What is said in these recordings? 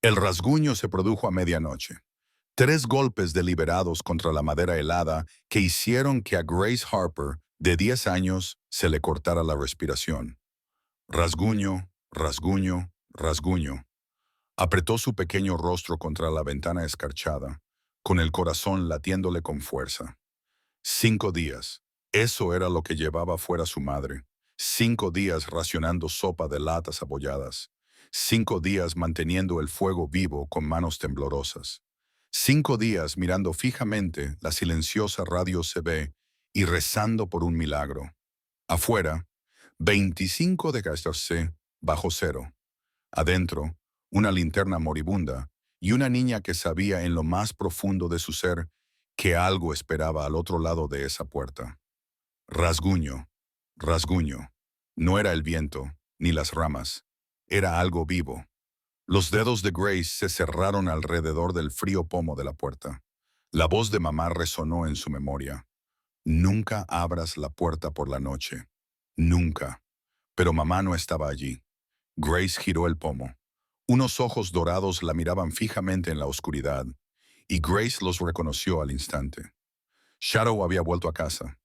El rasguño se produjo a medianoche. 3 golpes deliberados contra la madera helada que hicieron que a Grace Harper, de 10 años, se le cortara la respiración. Rasguño, rasguño, rasguño. Apretó su pequeño rostro contra la ventana escarchada, con el corazón latiéndole con fuerza. 5 días. Eso era lo que llevaba fuera su madre. 5 días racionando sopa de latas abolladas. 5 días manteniendo el fuego vivo con manos temblorosas. 5 días mirando fijamente la silenciosa radio CB y rezando por un milagro. Afuera, 25 de gastarse bajo cero. Adentro, una linterna moribunda y una niña que sabía en lo más profundo de su ser que algo esperaba al otro lado de esa puerta. Rasguño, rasguño. No era el viento, ni las ramas. Era algo vivo. Los dedos de Grace se cerraron alrededor del frío pomo de la puerta. La voz de mamá resonó en su memoria. Nunca abras la puerta por la noche. Nunca. Pero mamá no estaba allí. Grace giró el pomo. Unos ojos dorados la miraban fijamente en la oscuridad, y Grace los reconoció al instante. Shadow había vuelto a casa.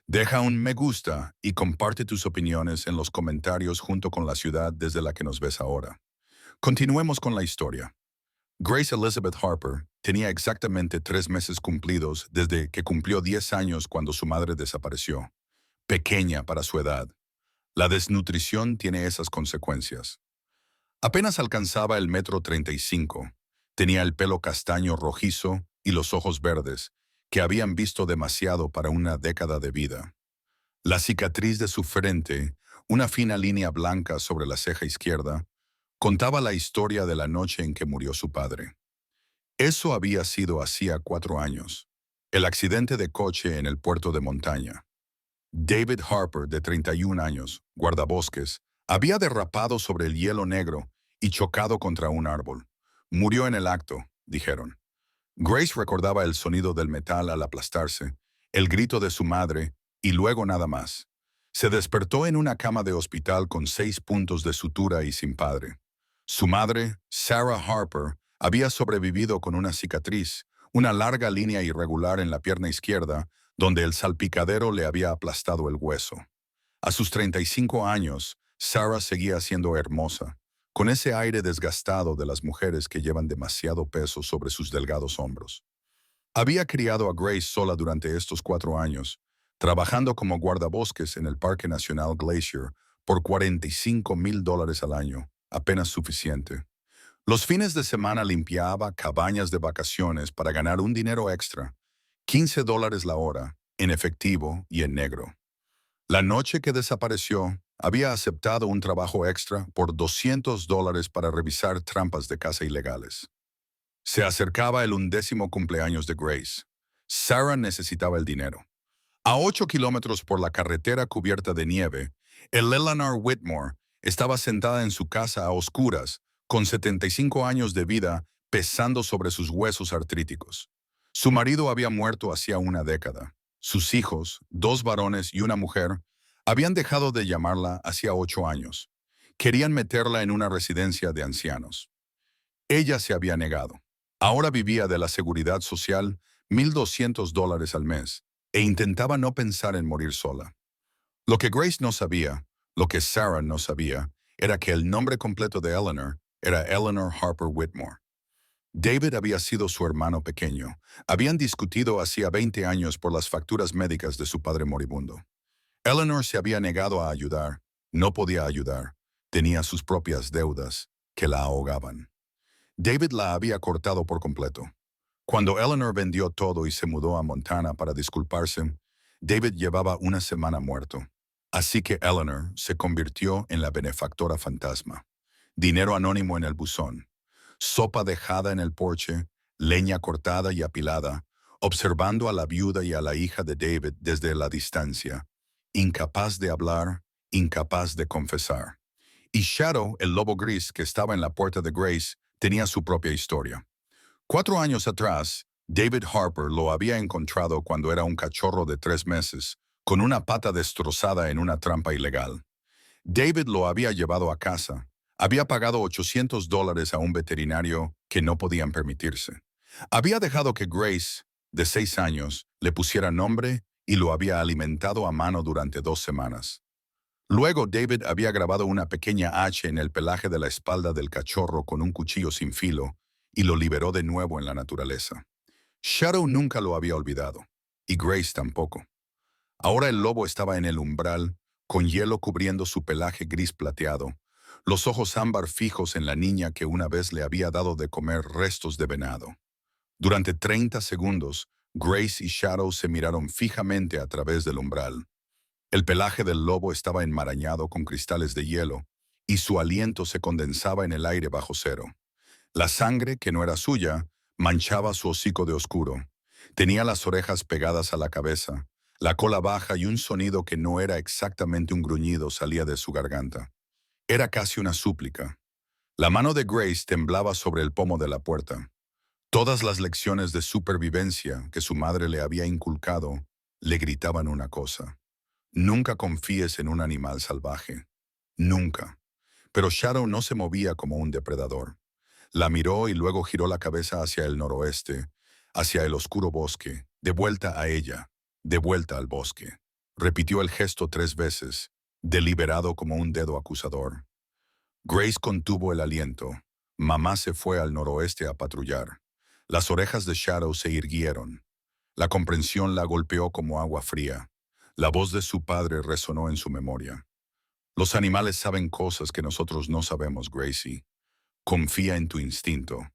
Deja un me gusta y comparte tus opiniones en los comentarios junto con la ciudad desde la que nos ves ahora. Continuemos con la historia. Grace Elizabeth Harper tenía exactamente 3 meses cumplidos desde que cumplió 10 años cuando su madre desapareció. Pequeña para su edad. La desnutrición tiene esas consecuencias. Apenas alcanzaba el 1,35 m. Tenía el pelo castaño rojizo y los ojos verdes, que habían visto demasiado para una década de vida. La cicatriz de su frente, una fina línea blanca sobre la ceja izquierda, contaba la historia de la noche en que murió su padre. Eso había sido hacía 4 años. El accidente de coche en el puerto de montaña. David Harper, de 31 años, guardabosques, había derrapado sobre el hielo negro y chocado contra un árbol. Murió en el acto, dijeron. Grace recordaba el sonido del metal al aplastarse, el grito de su madre y luego nada más. Se despertó en una cama de hospital con 6 puntos de sutura y sin padre. Su madre, Sarah Harper, había sobrevivido con una cicatriz, una larga línea irregular en la pierna izquierda, donde el salpicadero le había aplastado el hueso. A sus 35 años, Sarah seguía siendo hermosa, con ese aire desgastado de las mujeres que llevan demasiado peso sobre sus delgados hombros. Había criado a Grace sola durante estos 4 años, trabajando como guardabosques en el Parque Nacional Glacier por $45,000 al año, apenas suficiente. Los fines de semana limpiaba cabañas de vacaciones para ganar un dinero extra, $15 la hora, en efectivo y en negro. La noche que desapareció, había aceptado un trabajo extra por $200 para revisar trampas de casa ilegales. Se acercaba el 1º cumpleaños de Grace. Sarah necesitaba el dinero. A 8 kilómetros por la carretera cubierta de nieve, Eleanor Whitmore estaba sentada en su casa a oscuras, con 75 años de vida pesando sobre sus huesos artríticos. Su marido había muerto hacía una década. Sus hijos, 2 varones y una mujer, habían dejado de llamarla hacía 8 años. Querían meterla en una residencia de ancianos. Ella se había negado. Ahora vivía de la seguridad social, $1,200 al mes, e intentaba no pensar en morir sola. Lo que Grace no sabía, lo que Sarah no sabía, era que el nombre completo de Eleanor era Eleanor Harper Whitmore. David había sido su hermano pequeño. Habían discutido hacía 20 años por las facturas médicas de su padre moribundo. Eleanor se había negado a ayudar. No podía ayudar. Tenía sus propias deudas que la ahogaban. David la había cortado por completo. Cuando Eleanor vendió todo y se mudó a Montana para disculparse, David llevaba una semana muerto. Así que Eleanor se convirtió en la benefactora fantasma. Dinero anónimo en el buzón. Sopa dejada en el porche, leña cortada y apilada, observando a la viuda y a la hija de David desde la distancia, incapaz de hablar, incapaz de confesar. Y Shadow, el lobo gris que estaba en la puerta de Grace, tenía su propia historia. 4 años atrás, David Harper lo había encontrado cuando era un cachorro de 3 meses, con una pata destrozada en una trampa ilegal. David lo había llevado a casa, Había pagado $800 a un veterinario que no podían permitirse. Había dejado que Grace, de 6 años, le pusiera nombre y lo había alimentado a mano durante 2 semanas. Luego David había grabado una pequeña H en el pelaje de la espalda del cachorro con un cuchillo sin filo y lo liberó de nuevo en la naturaleza. Shadow nunca lo había olvidado, y Grace tampoco. Ahora el lobo estaba en el umbral, con hielo cubriendo su pelaje gris plateado, los ojos ámbar fijos en la niña que una vez le había dado de comer restos de venado. Durante 30 segundos, Grace y Shadow se miraron fijamente a través del umbral. El pelaje del lobo estaba enmarañado con cristales de hielo, y su aliento se condensaba en el aire bajo cero. La sangre, que no era suya, manchaba su hocico de oscuro. Tenía las orejas pegadas a la cabeza, la cola baja y un sonido que no era exactamente un gruñido salía de su garganta. Era casi una súplica. La mano de Grace temblaba sobre el pomo de la puerta. Todas las lecciones de supervivencia que su madre le había inculcado le gritaban una cosa. Nunca confíes en un animal salvaje. Nunca. Pero Shadow no se movía como un depredador. La miró y luego giró la cabeza hacia el noroeste, hacia el oscuro bosque, de vuelta a ella, de vuelta al bosque. Repitió el gesto 3 veces, deliberado como un dedo acusador. Grace contuvo el aliento. Mamá se fue al noroeste a patrullar. Las orejas de Shadow se irguieron. La comprensión la golpeó como agua fría. La voz de su padre resonó en su memoria. Los animales saben cosas que nosotros no sabemos, Gracie. Confía en tu instinto.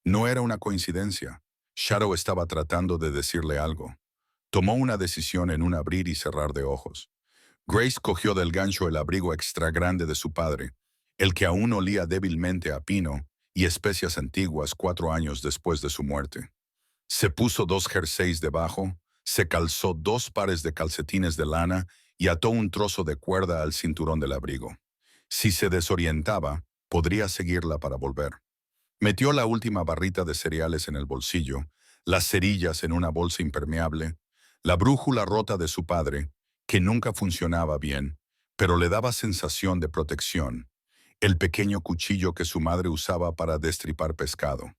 No era una coincidencia. Shadow estaba tratando de decirle algo. Tomó una decisión en un abrir y cerrar de ojos. Grace cogió del gancho el abrigo extra grande de su padre, el que aún olía débilmente a pino y especias antiguas 4 años después de su muerte. Se puso 2 jerseys debajo, se calzó 2 pares de calcetines de lana y ató un trozo de cuerda al cinturón del abrigo. Si se desorientaba, podría seguirla para volver. Metió la última barrita de cereales en el bolsillo, las cerillas en una bolsa impermeable, la brújula rota de su padre, que nunca funcionaba bien, pero le daba sensación de protección, el pequeño cuchillo que su madre usaba para destripar pescado.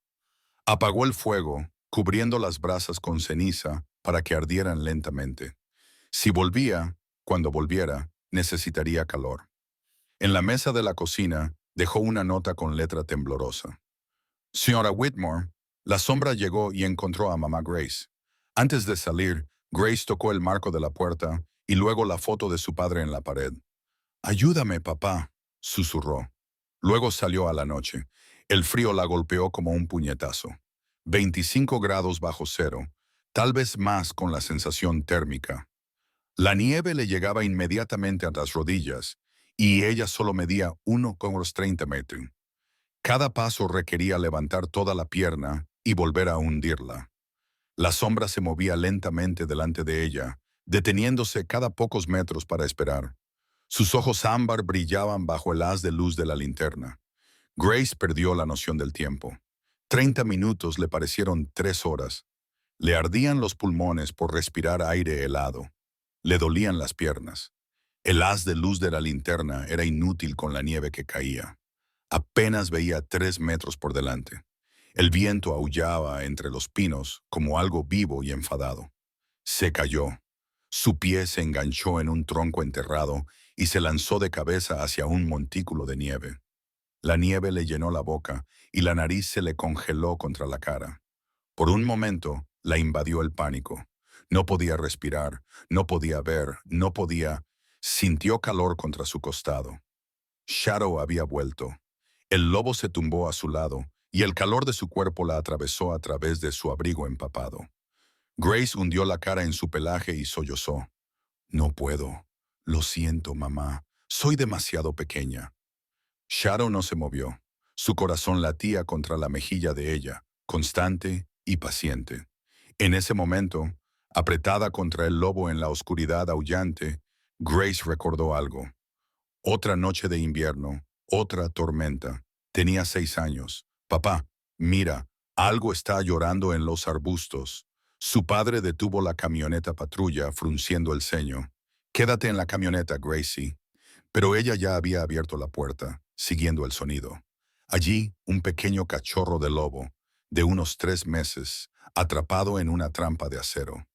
Apagó el fuego, cubriendo las brasas con ceniza para que ardieran lentamente. Si volvía, cuando volviera, necesitaría calor. En la mesa de la cocina dejó una nota con letra temblorosa. Señora Whitmore, la sombra llegó y encontró a mamá Grace. Antes de salir, Grace tocó el marco de la puerta y luego la foto de su padre en la pared. Ayúdame, papá, susurró. Luego salió a la noche. El frío la golpeó como un puñetazo. 25 grados bajo cero, tal vez más con la sensación térmica. La nieve le llegaba inmediatamente a las rodillas y ella solo medía 1,30 metros. Cada paso requería levantar toda la pierna y volver a hundirla. La sombra se movía lentamente delante de ella, deteniéndose cada pocos metros para esperar. Sus ojos ámbar brillaban bajo el haz de luz de la linterna. Grace perdió la noción del tiempo. 30 minutos le parecieron 3 horas. Le ardían los pulmones por respirar aire helado. Le dolían las piernas. El haz de luz de la linterna era inútil con la nieve que caía. Apenas veía 3 metros por delante. El viento aullaba entre los pinos como algo vivo y enfadado. Se cayó. Su pie se enganchó en un tronco enterrado y se lanzó de cabeza hacia un montículo de nieve. La nieve le llenó la boca y la nariz se le congeló contra la cara. Por un momento, la invadió el pánico. No podía respirar, no podía ver, no podía... Sintió calor contra su costado. Shadow había vuelto. El lobo se tumbó a su lado y el calor de su cuerpo la atravesó a través de su abrigo empapado. Grace hundió la cara en su pelaje y sollozó. No puedo. Lo siento, mamá. Soy demasiado pequeña. Shadow no se movió. Su corazón latía contra la mejilla de ella, constante y paciente. En ese momento, apretada contra el lobo en la oscuridad aullante, Grace recordó algo. Otra noche de invierno, otra tormenta. Tenía 6 años. Papá, mira, algo está llorando en los arbustos. Su padre detuvo la camioneta patrulla, frunciendo el ceño. Quédate en la camioneta, Gracie. Pero ella ya había abierto la puerta. siguiendo el sonido. Allí, un pequeño cachorro de lobo, de unos 3 meses, atrapado en una trampa de acero.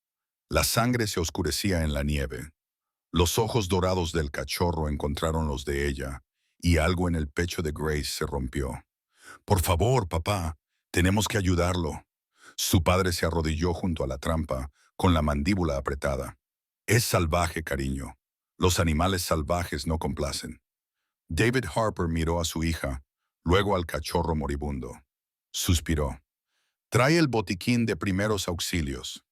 La sangre se oscurecía en la nieve. Los ojos dorados del cachorro encontraron los de ella, y algo en el pecho de Grace se rompió. «Por favor, papá, tenemos que ayudarlo». Su padre se arrodilló junto a la trampa, con la mandíbula apretada. «Es salvaje, cariño. Los animales salvajes no complacen». David Harper miró a su hija, luego al cachorro moribundo. Suspiró. «Trae el botiquín de primeros auxilios».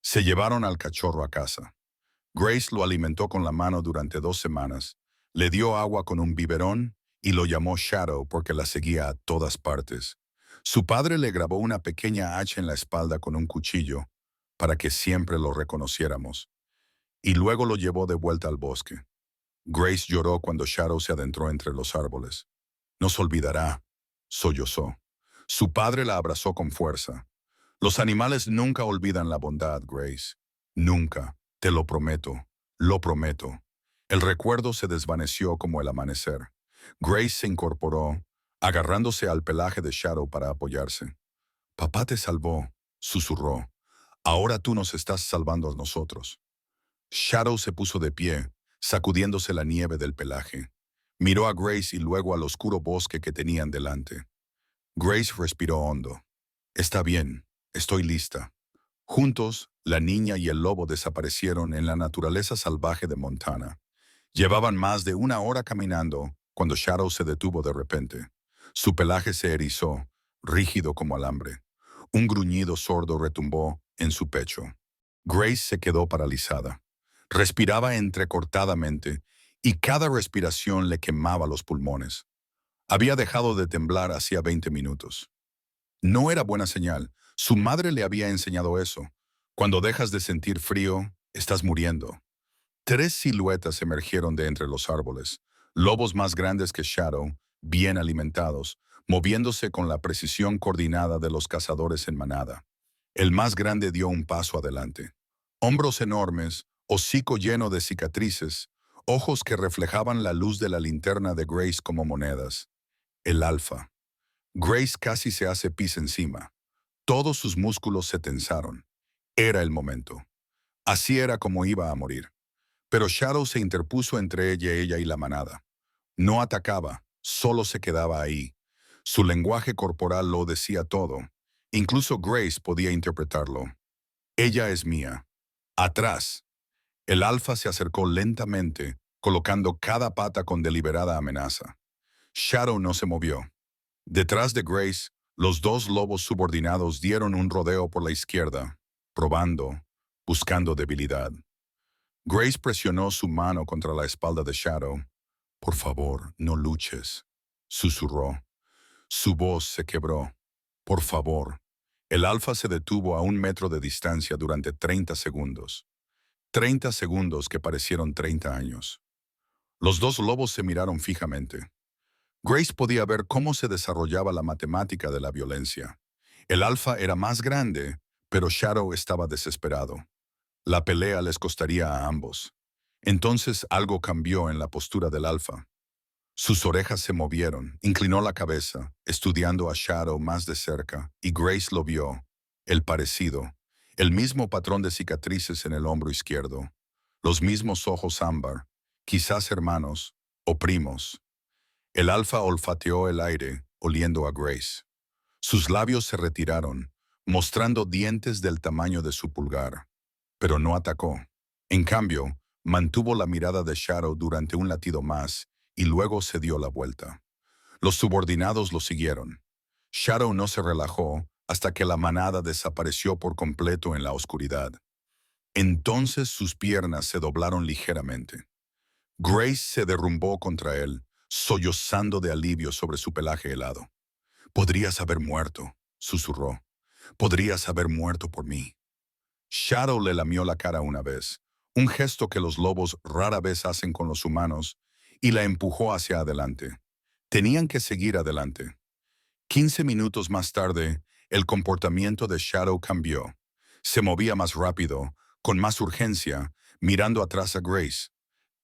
Se llevaron al cachorro a casa. Grace lo alimentó con la mano durante 2 semanas, le dio agua con un biberón y lo llamó Shadow porque la seguía a todas partes. Su padre le grabó una pequeña hacha en la espalda con un cuchillo para que siempre lo reconociéramos, y luego lo llevó de vuelta al bosque. Grace lloró cuando Shadow se adentró entre los árboles. «Nos olvidará», sollozó. Su padre la abrazó con fuerza. «Los animales nunca olvidan la bondad, Grace. Nunca. Te lo prometo. Lo prometo». El recuerdo se desvaneció como el amanecer. Grace se incorporó, agarrándose al pelaje de Shadow para apoyarse. «Papá te salvó», susurró. «Ahora tú nos estás salvando a nosotros». Shadow se puso de pie, sacudiéndose la nieve del pelaje. Miró a Grace y luego al oscuro bosque que tenían delante. Grace respiró hondo. «Está bien, estoy lista». Juntos, la niña y el lobo desaparecieron en la naturaleza salvaje de Montana. Llevaban más de 1 hora caminando cuando Shadow se detuvo de repente. Su pelaje se erizó, rígido como alambre. Un gruñido sordo retumbó en su pecho. Grace se quedó paralizada. Respiraba entrecortadamente y cada respiración le quemaba los pulmones. Había dejado de temblar hacía 20 minutos. No era buena señal. Su madre le había enseñado eso. Cuando dejas de sentir frío, estás muriendo. 3 siluetas emergieron de entre los árboles, lobos más grandes que Shadow, bien alimentados, moviéndose con la precisión coordinada de los cazadores en manada. El más grande dio un paso adelante. Hombros enormes, hocico lleno de cicatrices, ojos que reflejaban la luz de la linterna de Grace como monedas. El alfa. Grace casi se hace pis encima. Todos sus músculos se tensaron. Era el momento. Así era como iba a morir. Pero Shadow se interpuso entre ella y la manada. No atacaba, solo se quedaba ahí. Su lenguaje corporal lo decía todo. Incluso Grace podía interpretarlo. «Ella es mía. Atrás». El alfa se acercó lentamente, colocando cada pata con deliberada amenaza. Shadow no se movió. Detrás de Grace, los 2 lobos subordinados dieron un rodeo por la izquierda, probando, buscando debilidad. Grace presionó su mano contra la espalda de Shadow. «Por favor, no luches», susurró. Su voz se quebró. «Por favor». El alfa se detuvo a 1 metro de distancia durante 30 segundos. 30 segundos que parecieron 30 años. Los 2 lobos se miraron fijamente. Grace podía ver cómo se desarrollaba la matemática de la violencia. El alfa era más grande, pero Shadow estaba desesperado. La pelea les costaría a ambos. Entonces algo cambió en la postura del alfa. Sus orejas se movieron, inclinó la cabeza, estudiando a Shadow más de cerca, y Grace lo vio. El parecido, el mismo patrón de cicatrices en el hombro izquierdo, los mismos ojos ámbar, quizás hermanos o primos. El alfa olfateó el aire, oliendo a Grace. Sus labios se retiraron, mostrando dientes del tamaño de su pulgar, pero no atacó. En cambio, mantuvo la mirada de Shadow durante un latido más y luego se dio la vuelta. Los subordinados lo siguieron. Shadow no se relajó hasta que la manada desapareció por completo en la oscuridad. Entonces sus piernas se doblaron ligeramente. Grace se derrumbó contra él, sollozando de alivio sobre su pelaje helado. «Podrías haber muerto», susurró. «Podrías haber muerto por mí». Shadow le lamió la cara una vez, un gesto que los lobos rara vez hacen con los humanos, y la empujó hacia adelante. Tenían que seguir adelante. 15 minutos más tarde, el comportamiento de Shadow cambió. Se movía más rápido, con más urgencia, mirando atrás a Grace.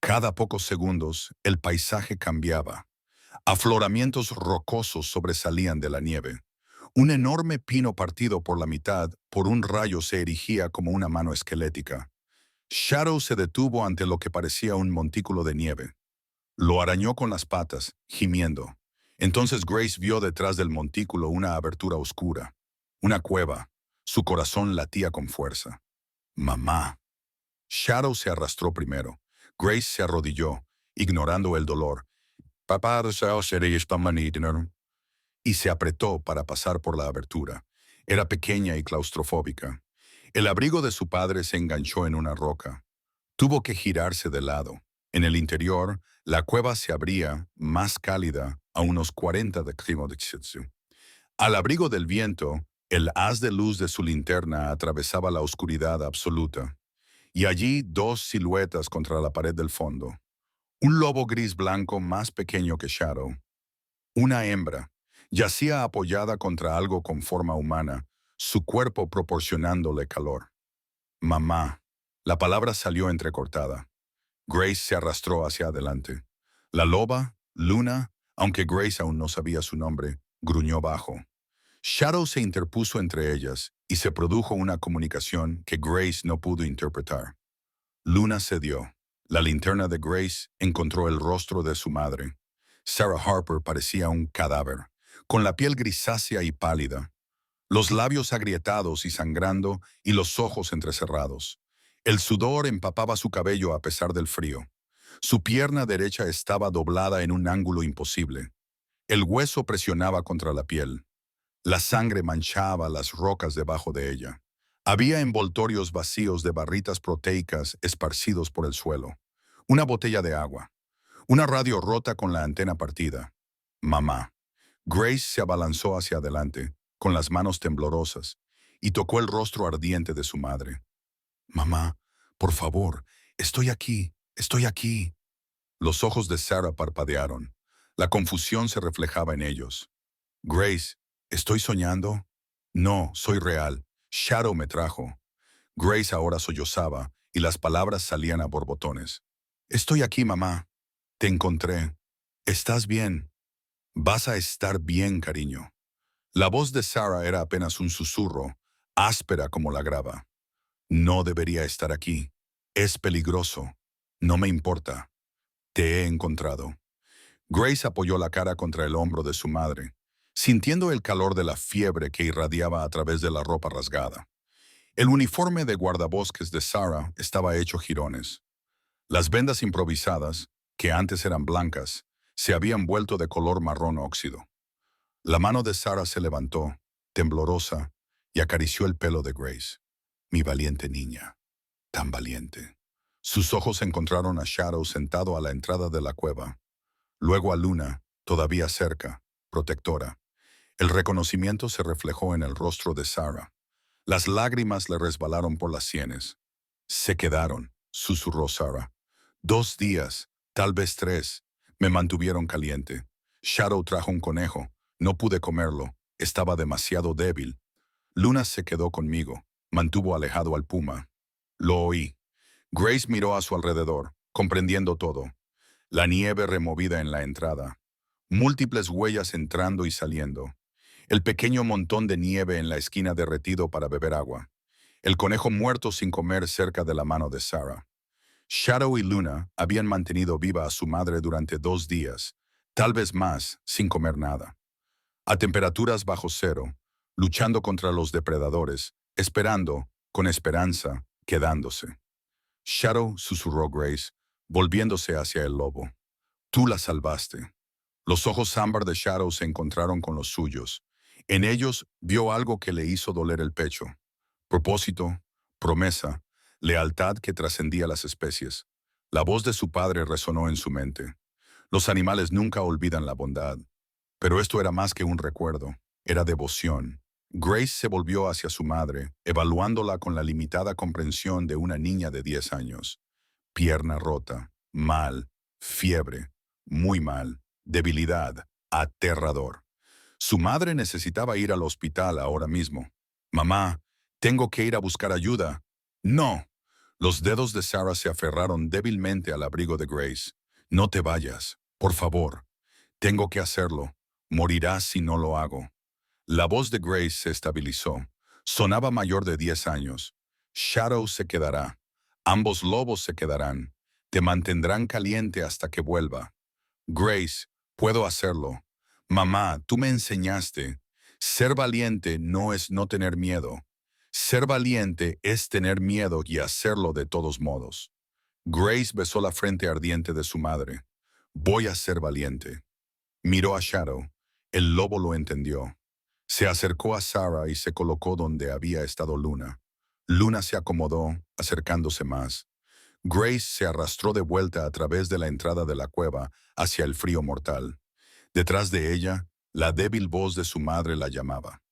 Cada pocos segundos, el paisaje cambiaba. Afloramientos rocosos sobresalían de la nieve. Un enorme pino partido por la mitad por un rayo se erigía como una mano esquelética. Shadow se detuvo ante lo que parecía un montículo de nieve. Lo arañó con las patas, gimiendo. Entonces Grace vio detrás del montículo una abertura oscura, una cueva. Su corazón latía con fuerza. Mamá. Shadow se arrastró primero. Grace se arrodilló, ignorando el dolor. Papá deseo seréis pamanitner. Y se apretó para pasar por la abertura. Era pequeña y claustrofóbica. El abrigo de su padre se enganchó en una roca. Tuvo que girarse de lado. En el interior, la cueva se abría, más cálida, a unos 40 de Krimodixitsu. Al abrigo del viento, el haz de luz de su linterna atravesaba la oscuridad absoluta. Y allí dos siluetas contra la pared del fondo. Un lobo gris blanco más pequeño que Shadow. Una hembra. Yacía apoyada contra algo con forma humana, su cuerpo proporcionándole calor. Mamá. La palabra salió entrecortada. Grace se arrastró hacia adelante. La loba, Luna, aunque Grace aún no sabía su nombre, gruñó bajo. Shadow se interpuso entre ellas y se produjo una comunicación que Grace no pudo interpretar. Luna cedió. La linterna de Grace encontró el rostro de su madre. Sarah Harper parecía un cadáver, con la piel grisácea y pálida, los labios agrietados y sangrando y los ojos entrecerrados. El sudor empapaba su cabello a pesar del frío. Su pierna derecha estaba doblada en un ángulo imposible. El hueso presionaba contra la piel. La sangre manchaba las rocas debajo de ella. Había envoltorios vacíos de barritas proteicas esparcidos por el suelo. Una botella de agua. Una radio rota con la antena partida. Mamá. Grace se abalanzó hacia adelante, con las manos temblorosas, y tocó el rostro ardiente de su madre. Mamá, por favor, estoy aquí, estoy aquí. Los ojos de Sarah parpadearon. La confusión se reflejaba en ellos. Grace, ¿estoy soñando? No, soy real. Shadow me trajo. Grace ahora sollozaba y las palabras salían a borbotones. Estoy aquí, mamá. Te encontré. ¿Estás bien? Vas a estar bien, cariño. La voz de Sarah era apenas un susurro, áspera como la grava. No debería estar aquí. Es peligroso. No me importa. Te he encontrado. Grace apoyó la cara contra el hombro de su madre, sintiendo el calor de la fiebre que irradiaba a través de la ropa rasgada. El uniforme de guardabosques de Sarah estaba hecho jirones. Las vendas improvisadas, que antes eran blancas, se habían vuelto de color marrón óxido. La mano de Sarah se levantó, temblorosa, y acarició el pelo de Grace. Mi valiente niña, tan valiente. Sus ojos encontraron a Shadow sentado a la entrada de la cueva, luego a Luna, todavía cerca, protectora. El reconocimiento se reflejó en el rostro de Sarah. Las lágrimas le resbalaron por las sienes. Se quedaron, susurró Sarah. 2 días, tal vez 3, me mantuvieron caliente. Shadow trajo un conejo. No pude comerlo. Estaba demasiado débil. Luna se quedó conmigo. Mantuvo alejado al puma. Lo oí. Grace miró a su alrededor, comprendiendo todo. La nieve removida en la entrada. Múltiples huellas entrando y saliendo. El pequeño montón de nieve en la esquina derretido para beber agua. El conejo muerto sin comer cerca de la mano de Sarah. Shadow y Luna habían mantenido viva a su madre durante 2 días, tal vez más, sin comer nada. A temperaturas bajo cero, luchando contra los depredadores, esperando, con esperanza, quedándose. Shadow, susurró Grace, volviéndose hacia el lobo. Tú la salvaste. Los ojos ámbar de Shadow se encontraron con los suyos. En ellos vio algo que le hizo doler el pecho. Propósito, promesa, lealtad que trascendía las especies. La voz de su padre resonó en su mente. Los animales nunca olvidan la bondad. Pero esto era más que un recuerdo, era devoción. Grace se volvió hacia su madre, evaluándola con la limitada comprensión de una niña de 10 años. Pierna rota, mal, fiebre, muy mal, debilidad, aterrador. Su madre necesitaba ir al hospital ahora mismo. Mamá, tengo que ir a buscar ayuda. No. Los dedos de Sarah se aferraron débilmente al abrigo de Grace. No te vayas, por favor. Tengo que hacerlo. Morirás si no lo hago. La voz de Grace se estabilizó. Sonaba mayor de 10 años. Shadow se quedará. Ambos lobos se quedarán. Te mantendrán caliente hasta que vuelva. Grace, puedo hacerlo. Mamá, tú me enseñaste. Ser valiente no es no tener miedo. Ser valiente es tener miedo y hacerlo de todos modos. Grace besó la frente ardiente de su madre. Voy a ser valiente. Miró a Shadow. El lobo lo entendió. Se acercó a Sarah y se colocó donde había estado Luna. Luna se acomodó, acercándose más. Grace se arrastró de vuelta a través de la entrada de la cueva hacia el frío mortal. Detrás de ella, la débil voz de su madre la llamaba.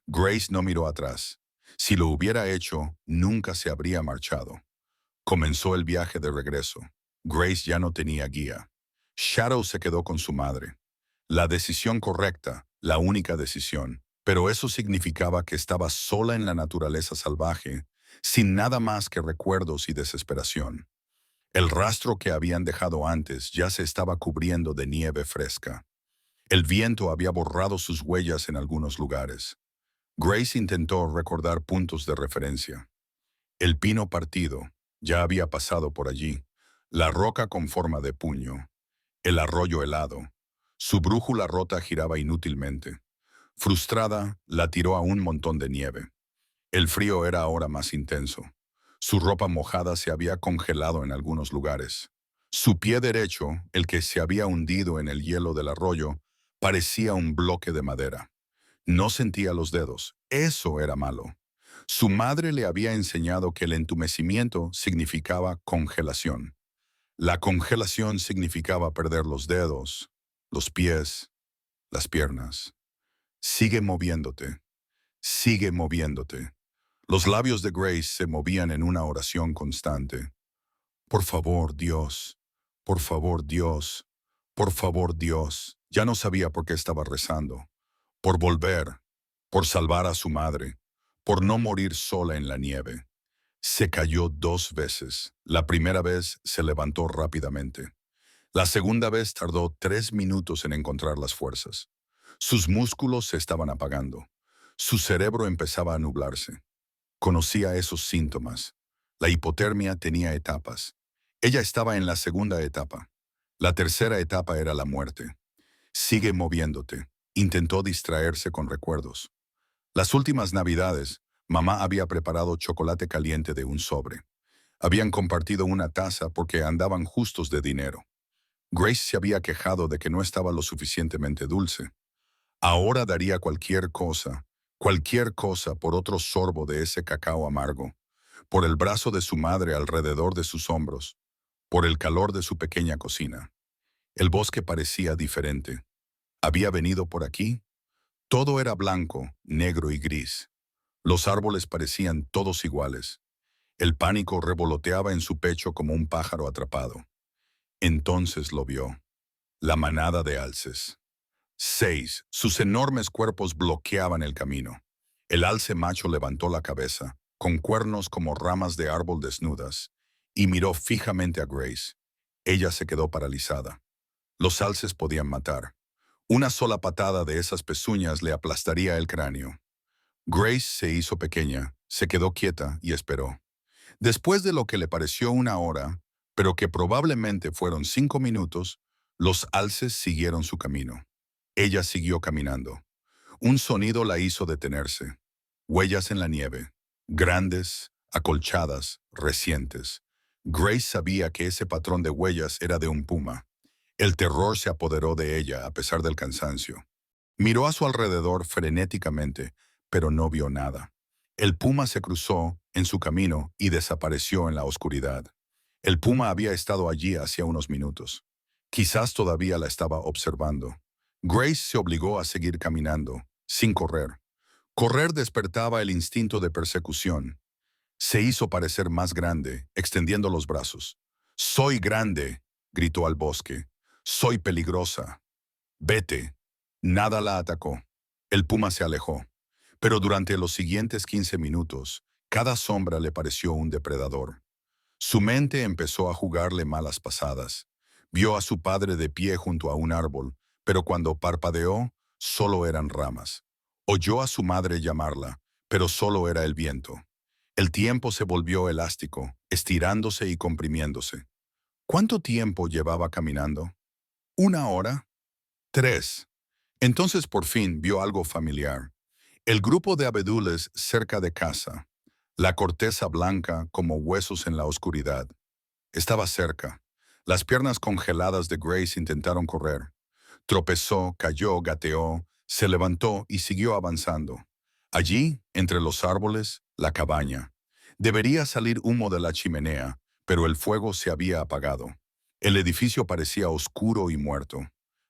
Grace no miró atrás. Si lo hubiera hecho, nunca se habría marchado. Comenzó el viaje de regreso. Grace ya no tenía guía. Shadow se quedó con su madre. La decisión correcta, la única decisión. Pero eso significaba que estaba sola en la naturaleza salvaje, sin nada más que recuerdos y desesperación. El rastro que habían dejado antes ya se estaba cubriendo de nieve fresca. El viento había borrado sus huellas en algunos lugares. Grace intentó recordar puntos de referencia. El pino partido ya había pasado por allí, la roca con forma de puño, el arroyo helado. Su brújula rota giraba inútilmente. Frustrada, la tiró a un montón de nieve. El frío era ahora más intenso. Su ropa mojada se había congelado en algunos lugares. Su pie derecho, el que se había hundido en el hielo del arroyo, parecía un bloque de madera. No sentía los dedos. Eso era malo. Su madre le había enseñado que el entumecimiento significaba congelación. La congelación significaba perder los dedos, los pies, las piernas. Sigue moviéndote. Sigue moviéndote. Los labios de Grace se movían en una oración constante. Por favor, Dios. Por favor, Dios. Por favor, Dios. Ya no sabía por qué estaba rezando. Por volver. Por salvar a su madre. Por no morir sola en la nieve. Se cayó 2 veces. La primera vez se levantó rápidamente. La segunda vez tardó 3 minutos en encontrar las fuerzas. Sus músculos se estaban apagando. Su cerebro empezaba a nublarse. Conocía esos síntomas. La hipotermia tenía etapas. Ella estaba en la segunda etapa. La tercera etapa era la muerte. Sigue moviéndote. Intentó distraerse con recuerdos. Las últimas Navidades, mamá había preparado chocolate caliente de un sobre. Habían compartido una taza porque andaban justos de dinero. Grace se había quejado de que no estaba lo suficientemente dulce. Ahora daría cualquier cosa por otro sorbo de ese cacao amargo, por el brazo de su madre alrededor de sus hombros, por el calor de su pequeña cocina. El bosque parecía diferente. ¿Había venido por aquí? Todo era blanco, negro y gris. Los árboles parecían todos iguales. El pánico revoloteaba en su pecho como un pájaro atrapado. Entonces lo vio. La manada de alces. 6. Sus enormes cuerpos bloqueaban el camino. El alce macho levantó la cabeza, con cuernos como ramas de árbol desnudas, y miró fijamente a Grace. Ella se quedó paralizada. Los alces podían matar. Una sola patada de esas pezuñas le aplastaría el cráneo. Grace se hizo pequeña, se quedó quieta y esperó. Después de lo que le pareció una hora, pero que probablemente fueron 5 minutos, los alces siguieron su camino. Ella siguió caminando. Un sonido la hizo detenerse. Huellas en la nieve, grandes, acolchadas, recientes. Grace sabía que ese patrón de huellas era de un puma. El terror se apoderó de ella a pesar del cansancio. Miró a su alrededor frenéticamente, pero no vio nada. El puma se cruzó en su camino y desapareció en la oscuridad. El puma había estado allí hacía unos minutos. Quizás todavía la estaba observando. Grace se obligó a seguir caminando, sin correr. Correr despertaba el instinto de persecución. Se hizo parecer más grande, extendiendo los brazos. «Soy grande», gritó al bosque. «Soy peligrosa. Vete». Nada la atacó. El puma se alejó. Pero durante los siguientes 15 minutos, cada sombra le pareció un depredador. Su mente empezó a jugarle malas pasadas. Vio a su padre de pie junto a un árbol, pero cuando parpadeó, solo eran ramas. Oyó a su madre llamarla, pero solo era el viento. El tiempo se volvió elástico, estirándose y comprimiéndose. ¿Cuánto tiempo llevaba caminando? ¿Una hora? 3. Entonces por fin vio algo familiar. El grupo de abedules cerca de casa. La corteza blanca como huesos en la oscuridad. Estaba cerca. Las piernas congeladas de Grace intentaron correr. Tropezó, cayó, gateó, se levantó y siguió avanzando. Allí, entre los árboles, la cabaña. Debería salir humo de la chimenea, pero el fuego se había apagado. El edificio parecía oscuro y muerto.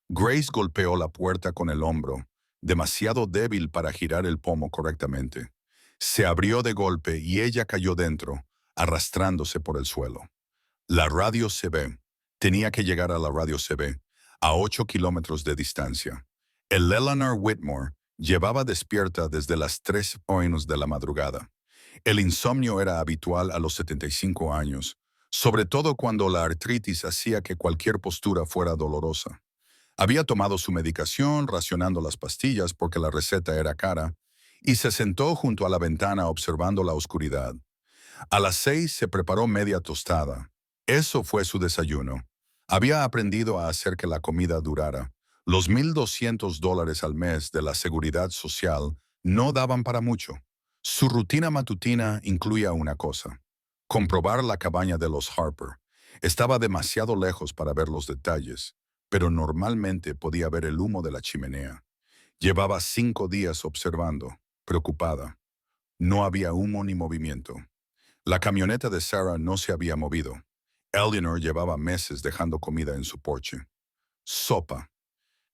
Grace golpeó la puerta con el hombro, demasiado débil para girar el pomo correctamente. Se abrió de golpe y ella cayó dentro, arrastrándose por el suelo. La radio CB. Tenía que llegar a la radio CB, a 8 kilómetros de distancia. El Eleanor Whitmore llevaba despierta desde las 3 de la madrugada. El insomnio era habitual a los 75 años, sobre todo cuando la artritis hacía que cualquier postura fuera dolorosa. Había tomado su medicación, racionando las pastillas porque la receta era cara, y se sentó junto a la ventana observando la oscuridad. A las 6 se preparó media tostada. Eso fue su desayuno. Había aprendido a hacer que la comida durara. Los $1,200 al mes de la Seguridad Social no daban para mucho. Su rutina matutina incluía una cosa: comprobar la cabaña de los Harper. Estaba demasiado lejos para ver los detalles, pero normalmente podía ver el humo de la chimenea. Llevaba 5 días observando, preocupada. No había humo ni movimiento. La camioneta de Sarah no se había movido. Eleanor llevaba meses dejando comida en su porche. Sopa.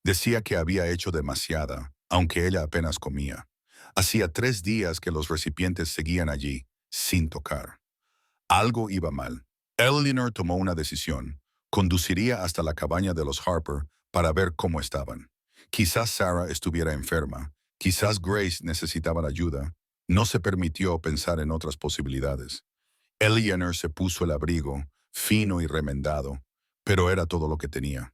Decía que había hecho demasiada, aunque ella apenas comía. Hacía 3 días que los recipientes seguían allí, sin tocar. Algo iba mal. Eleanor tomó una decisión. Conduciría hasta la cabaña de los Harper para ver cómo estaban. Quizás Sarah estuviera enferma. Quizás Grace necesitaba ayuda. No se permitió pensar en otras posibilidades. Eleanor se puso el abrigo, fino y remendado, pero era todo lo que tenía.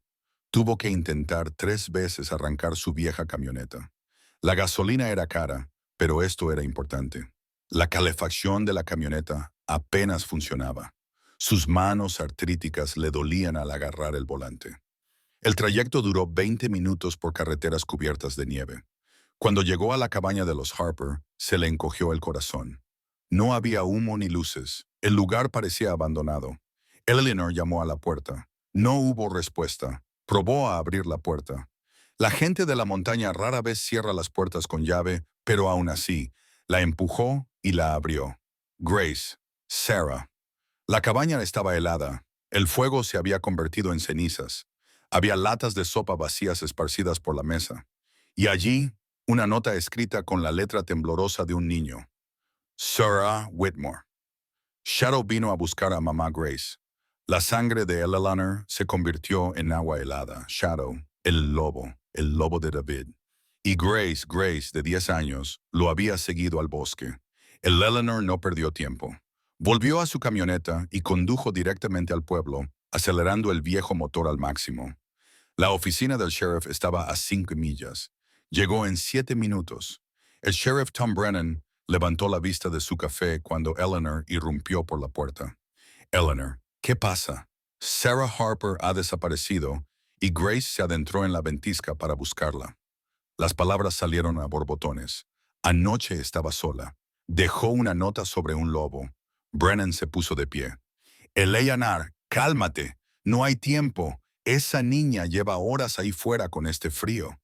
Tuvo que intentar 3 veces arrancar su vieja camioneta. La gasolina era cara, pero esto era importante. La calefacción de la camioneta apenas funcionaba. Sus manos artríticas le dolían al agarrar el volante. El trayecto duró 20 minutos por carreteras cubiertas de nieve. Cuando llegó a la cabaña de los Harper, se le encogió el corazón. No había humo ni luces. El lugar parecía abandonado. Eleanor llamó a la puerta. No hubo respuesta. Probó a abrir la puerta. La gente de la montaña rara vez cierra las puertas con llave, pero aún así, la empujó y la abrió. Grace, Sarah. La cabaña estaba helada. El fuego se había convertido en cenizas. Había latas de sopa vacías esparcidas por la mesa. Y allí, una nota escrita con la letra temblorosa de un niño. Sarah Whitmore. Shadow vino a buscar a mamá Grace. La sangre de Eleanor se convirtió en agua helada. Shadow, el lobo de David. Y Grace, de 10 años, lo había seguido al bosque. El Eleanor no perdió tiempo. Volvió a su camioneta y condujo directamente al pueblo, acelerando el viejo motor al máximo. La oficina del sheriff estaba a 5 millas. Llegó en 7 minutos. El sheriff Tom Brennan levantó la vista de su café cuando Eleanor irrumpió por la puerta. Eleanor, ¿qué pasa? Sarah Harper ha desaparecido y Grace se adentró en la ventisca para buscarla. Las palabras salieron a borbotones. Anoche estaba sola. Dejó una nota sobre un lobo. Brennan se puso de pie. Eleanor, cálmate. No hay tiempo. Esa niña lleva horas ahí fuera con este frío.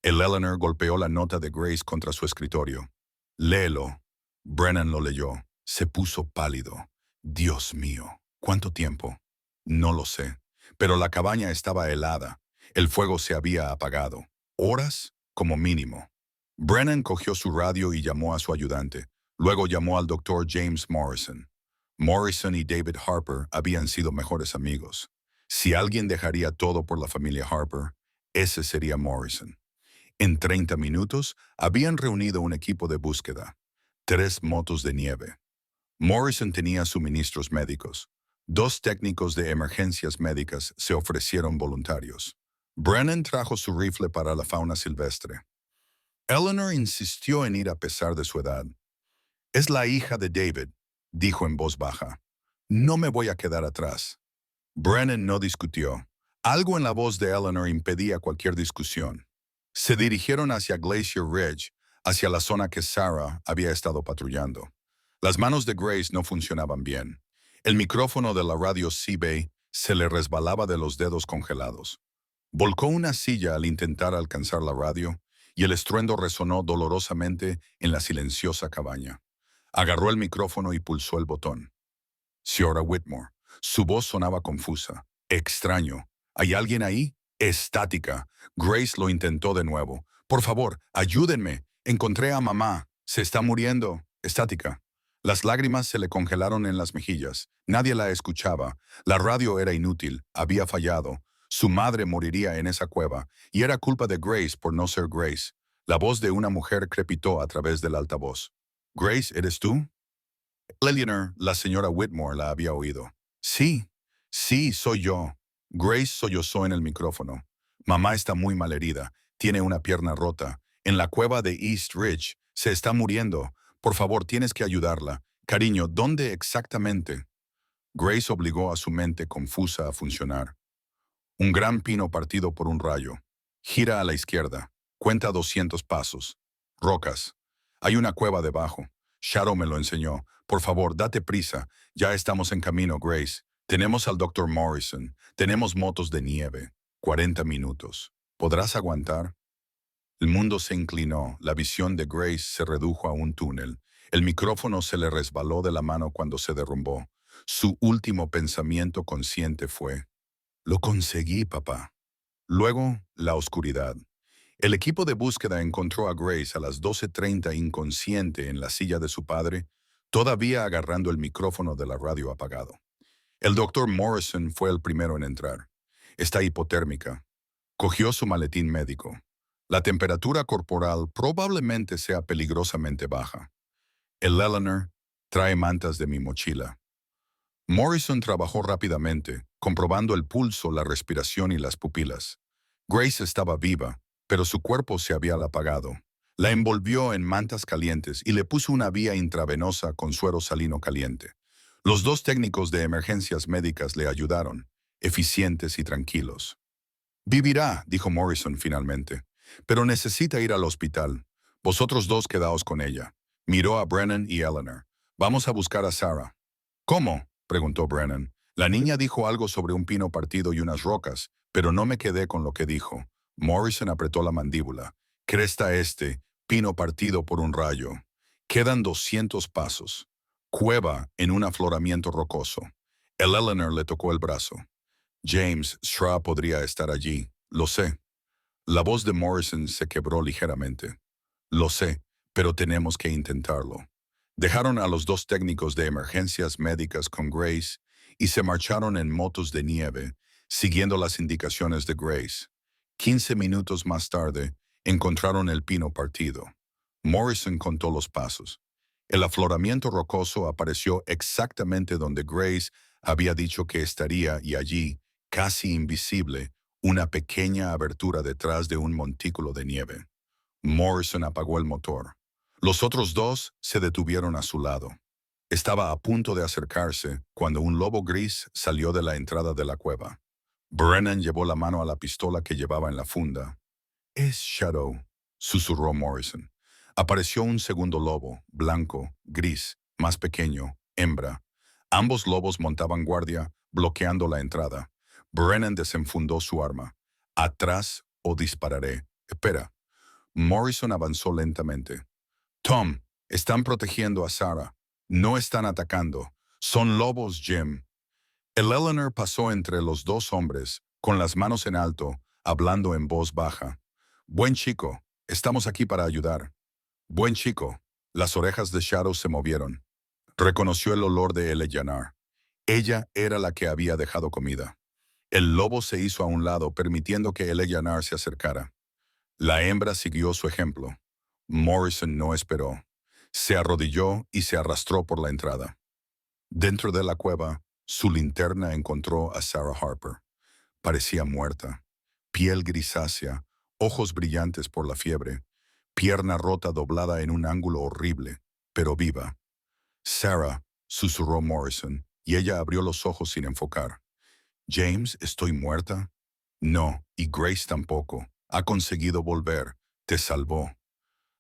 Eleanor golpeó la nota de Grace contra su escritorio. Léelo. Brennan lo leyó. Se puso pálido. Dios mío, ¿cuánto tiempo? No lo sé, pero la cabaña estaba helada. El fuego se había apagado. ¿Horas? Como mínimo. Brennan cogió su radio y llamó a su ayudante. Luego llamó al doctor James Morrison. Morrison y David Harper habían sido mejores amigos. Si alguien dejaría todo por la familia Harper, ese sería Morrison. En 30 minutos habían reunido un equipo de búsqueda. 3 motos de nieve. Morrison tenía suministros médicos. 2 técnicos de emergencias médicas se ofrecieron voluntarios. Brennan trajo su rifle para la fauna silvestre. Eleanor insistió en ir a pesar de su edad. Es la hija de David, dijo en voz baja. No me voy a quedar atrás. Brennan no discutió. Algo en la voz de Eleanor impedía cualquier discusión. Se dirigieron hacia Glacier Ridge, hacia la zona que Sarah había estado patrullando. Las manos de Grace no funcionaban bien. El micrófono de la radio Seabay se le resbalaba de los dedos congelados. Volcó una silla al intentar alcanzar la radio y el estruendo resonó dolorosamente en la silenciosa cabaña. Agarró el micrófono y pulsó el botón. Señora Whitmore. Su voz sonaba confusa. Extraño. ¿Hay alguien ahí? Estática. Grace lo intentó de nuevo. Por favor, ayúdenme. Encontré a mamá. Se está muriendo. Estática. Las lágrimas se le congelaron en las mejillas. Nadie la escuchaba. La radio era inútil. Había fallado. Su madre moriría en esa cueva, y era culpa de Grace por no ser Grace. La voz de una mujer crepitó a través del altavoz. «Grace, ¿eres tú?» Eleanor, la señora Whitmore, la había oído. «Sí, sí, soy yo». Grace sollozó en el micrófono. «Mamá está muy malherida. Tiene una pierna rota. En la cueva de East Ridge. Se está muriendo. Por favor, tienes que ayudarla. Cariño, ¿dónde exactamente?» Grace obligó a su mente confusa a funcionar. Un gran pino partido por un rayo. Gira a la izquierda. Cuenta 200 pasos. Rocas. Hay una cueva debajo. Shadow me lo enseñó. Por favor, date prisa. Ya estamos en camino, Grace. Tenemos al Dr. Morrison. Tenemos motos de nieve. 40 minutos. ¿Podrás aguantar? El mundo se inclinó. La visión de Grace se redujo a un túnel. El micrófono se le resbaló de la mano cuando se derrumbó. Su último pensamiento consciente fue: «Lo conseguí, papá». Luego, la oscuridad. El equipo de búsqueda encontró a Grace a las 12:30 inconsciente en la silla de su padre, todavía agarrando el micrófono de la radio apagado. El doctor Morrison fue el primero en entrar. Está hipotérmica. Cogió su maletín médico. La temperatura corporal probablemente sea peligrosamente baja. El Eleanor trae mantas de mi mochila. Morrison trabajó rápidamente, comprobando el pulso, la respiración y las pupilas. Grace estaba viva, pero su cuerpo se había apagado. La envolvió en mantas calientes y le puso una vía intravenosa con suero salino caliente. Los dos técnicos de emergencias médicas le ayudaron, eficientes y tranquilos. «Vivirá», dijo Morrison finalmente, «pero necesita ir al hospital. Vosotros dos quedaos con ella». Miró a Brennan y Eleanor. «Vamos a buscar a Sarah». «¿Cómo?», preguntó Brennan. «La niña dijo algo sobre un pino partido y unas rocas, pero no me quedé con lo que dijo». Morrison apretó la mandíbula. «Cresta este, pino partido por un rayo. Quedan 200 pasos. Cueva en un afloramiento rocoso». El Eleanor le tocó el brazo. «James Straw podría estar allí. Lo sé». La voz de Morrison se quebró ligeramente. «Lo sé, pero tenemos que intentarlo». Dejaron a los dos técnicos de emergencias médicas con Grace y se marcharon en motos de nieve, siguiendo las indicaciones de Grace. 15 minutos más tarde, encontraron el pino partido. Morrison contó los pasos. El afloramiento rocoso apareció exactamente donde Grace había dicho que estaría y allí, casi invisible, una pequeña abertura detrás de un montículo de nieve. Morrison apagó el motor. Los otros dos se detuvieron a su lado. Estaba a punto de acercarse cuando un lobo gris salió de la entrada de la cueva. Brennan llevó la mano a la pistola que llevaba en la funda. «Es Shadow», susurró Morrison. Apareció un segundo lobo, blanco, gris, más pequeño, hembra. Ambos lobos montaban guardia, bloqueando la entrada. Brennan desenfundó su arma. «Atrás o dispararé». «Espera». Morrison avanzó lentamente. «Tom, están protegiendo a Sarah. No están atacando. Son lobos, Jim». El Eleanor pasó entre los dos hombres, con las manos en alto, hablando en voz baja. «Buen chico, estamos aquí para ayudar». «Buen chico». Las orejas de Shadow se movieron. Reconoció el olor de Eleanor. Ella era la que había dejado comida. El lobo se hizo a un lado, permitiendo que Eleanor se acercara. La hembra siguió su ejemplo. Morrison no esperó. Se arrodilló y se arrastró por la entrada. Dentro de la cueva, su linterna encontró a Sarah Harper. Parecía muerta. piel grisácea, ojos brillantes por la fiebre, pierna rota doblada en un ángulo horrible, pero viva. Sarah, susurró Morrison, y ella abrió los ojos sin enfocar. James, ¿estoy muerta? No, y Grace tampoco. Ha conseguido volver. Te salvó.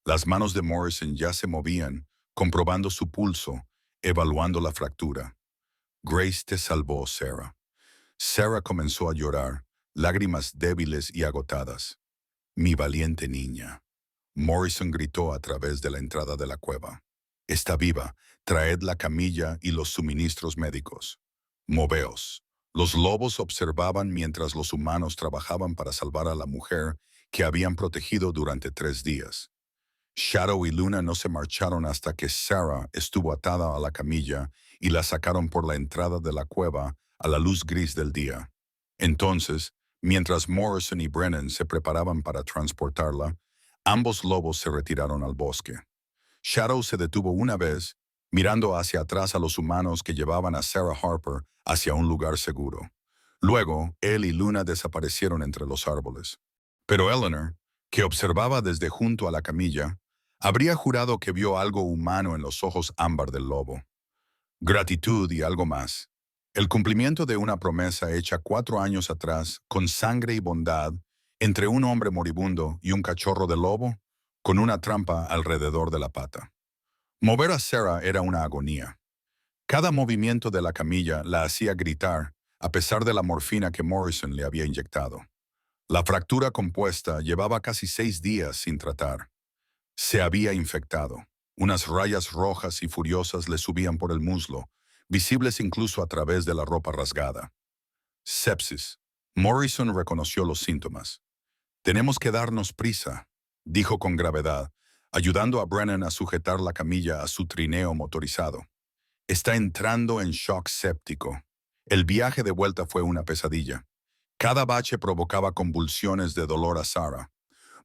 Las manos de Morrison ya se movían, comprobando su pulso, evaluando la fractura. Grace te salvó, Sarah. Sarah comenzó a llorar, lágrimas débiles y agotadas. Mi valiente niña. Morrison gritó a través de la entrada de la cueva. Está viva. Traed la camilla y los suministros médicos. Moveos. Los lobos observaban mientras los humanos trabajaban para salvar a la mujer que habían protegido durante 3 días. Shadow y Luna no se marcharon hasta que Sarah estuvo atada a la camilla y la sacaron por la entrada de la cueva a la luz gris del día. Entonces, mientras Morrison y Brennan se preparaban para transportarla, ambos lobos se retiraron al bosque. Shadow se detuvo una vez, mirando hacia atrás a los humanos que llevaban a Sarah Harper hacia un lugar seguro. Luego, él y Luna desaparecieron entre los árboles. Pero Eleanor, que observaba desde junto a la camilla, habría jurado que vio algo humano en los ojos ámbar del lobo. Gratitud y algo más. El cumplimiento de una promesa hecha 4 años atrás, con sangre y bondad, entre un hombre moribundo y un cachorro de lobo, con una trampa alrededor de la pata. Mover a Sarah era una agonía. Cada movimiento de la camilla la hacía gritar, a pesar de la morfina que Morrison le había inyectado. La fractura compuesta llevaba casi 6 días sin tratar. Se había infectado. Unas rayas rojas y furiosas le subían por el muslo, visibles incluso a través de la ropa rasgada. Sepsis. Morrison reconoció los síntomas. Tenemos que darnos prisa, dijo con gravedad, ayudando a Brennan a sujetar la camilla a su trineo motorizado. Está entrando en shock séptico. El viaje de vuelta fue una pesadilla. Cada bache provocaba convulsiones de dolor a Sarah.